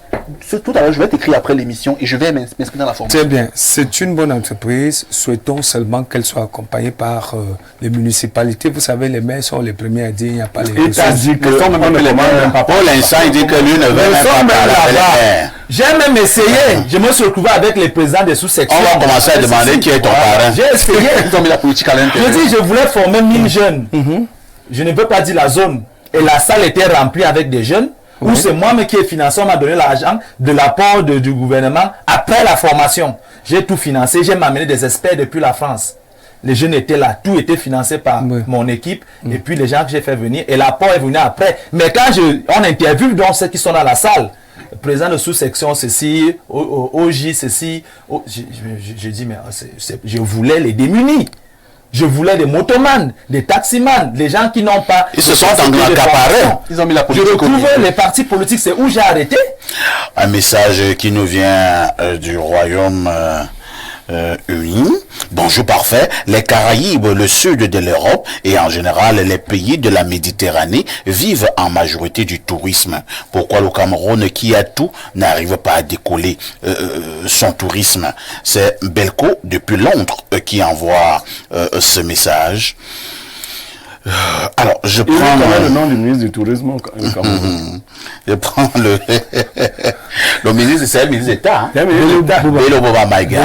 D: Tout à l'heure, je vais t'écrire après l'émission et je vais m'inscrire dans la formation.
B: Très bien. C'est une bonne entreprise. Souhaitons seulement qu'elle soit accompagnée par les municipalités. Vous savez, les maires sont les premiers à dire qu'il n'y a pas les ressources.
E: dit que
A: pour l'instant, il dit que lui ne veut même pas parler avec les maires.
C: J'ai même essayé. Je me suis retrouvé avec les présidents des sous-sections.
A: On va commencer à demander qui est ton parrain.
C: J'ai essayé.
D: Ils ont mis la politique à l'intérieur.
C: Je dis, je voulais former 1000 jeunes. Je ne veux pas dire la zone. Et la salle était remplie avec des jeunes. Où c'est moi-même qui ai financé, on m'a donné l'argent de l'apport du gouvernement après la formation. J'ai tout financé, j'ai amené des experts depuis la France. Les jeunes étaient là, tout était financé par mon équipe et puis les gens que j'ai fait venir. Et l'apport est venu après. Mais quand on interviewe donc ceux qui sont dans la salle, le président de sous-section ceci, OJ ceci, je dis mais je voulais les démunis. Je voulais des motomans, des taximans, des gens qui n'ont pas...
A: Ils se sont accaparés.
D: Ils ont mis la politique.
C: Je retrouvais les partis politiques, c'est où j'ai arrêté.
A: Un message qui nous vient du royaume uni. Bonjour parfait. Les Caraïbes, le sud de l'Europe et en général les pays de la Méditerranée vivent en majorité du tourisme. Pourquoi le Cameroun, qui a tout, n'arrive pas à décoller son tourisme? C'est Belko depuis Londres qui envoie ce message. Alors, je prends
E: le nom du ministre du Tourisme au Cameroun.
A: Je prends le ministre, c'est le ministre d'État.
E: Bello
A: Boba Maïga,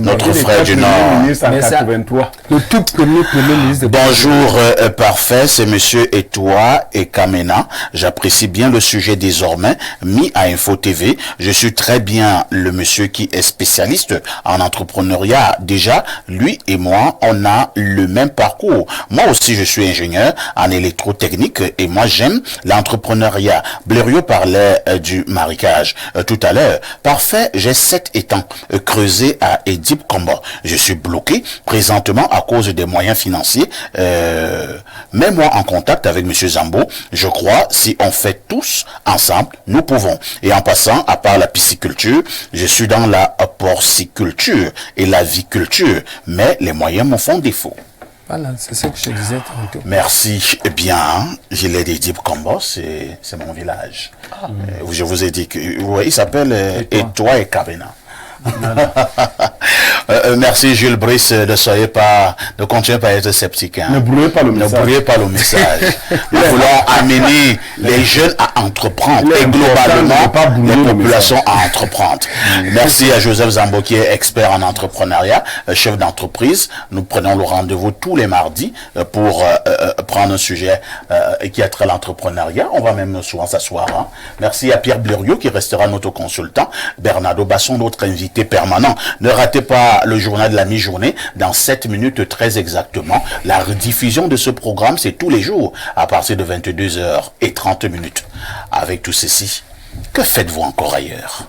A: notre frère du Nord.
B: Le tout premier ministre.
A: Bonjour, parfait, c'est monsieur Etoua et Kamena. J'apprécie bien le sujet désormais mis à Info TV. Je suis très bien le monsieur qui est spécialiste en entrepreneuriat. Déjà, lui et moi, on a le même parcours. Moi aussi, je suis ingénieur en électrotechnique et moi j'aime l'entrepreneuriat. Blériot parlait du marécage tout à l'heure. Parfait, j'ai 7 étangs creusés à Edip Combo. Je suis bloqué présentement à cause des moyens financiers. Mets-moi en contact avec monsieur Zambo. Je crois si on fait tous ensemble, nous pouvons. Et en passant, à part la pisciculture, je suis dans la porciculture et la viculture, mais les moyens me font défaut.
B: Voilà, c'est ce que je disais tantôt.
A: Merci. Eh bien, je l'ai dit, Deep Combo, c'est mon village. Je vous ai dit que il s'appelle Etoua et Kabena. Merci Jules Brice, ne continuez pas à être sceptique. Hein.
E: Ne brouillez pas le message.
A: Ne brouillez pas le message. Nous voulons amener les jeunes à entreprendre et globalement les populations à entreprendre. Merci à Joseph Zambo qui est expert en entrepreneuriat, chef d'entreprise. Nous prenons le rendez-vous tous les mardis pour prendre un sujet qui a trait à l'entrepreneuriat. On va même souvent s'asseoir. Hein. Merci à Pierre Blériot qui restera notre consultant. Bernardo Basson, notre invité permanent. Ne ratez pas le journal de la mi-journée dans 7 minutes très exactement. La rediffusion de ce programme, c'est tous les jours à partir de 22h30. Avec tout ceci, que faites-vous encore ailleurs?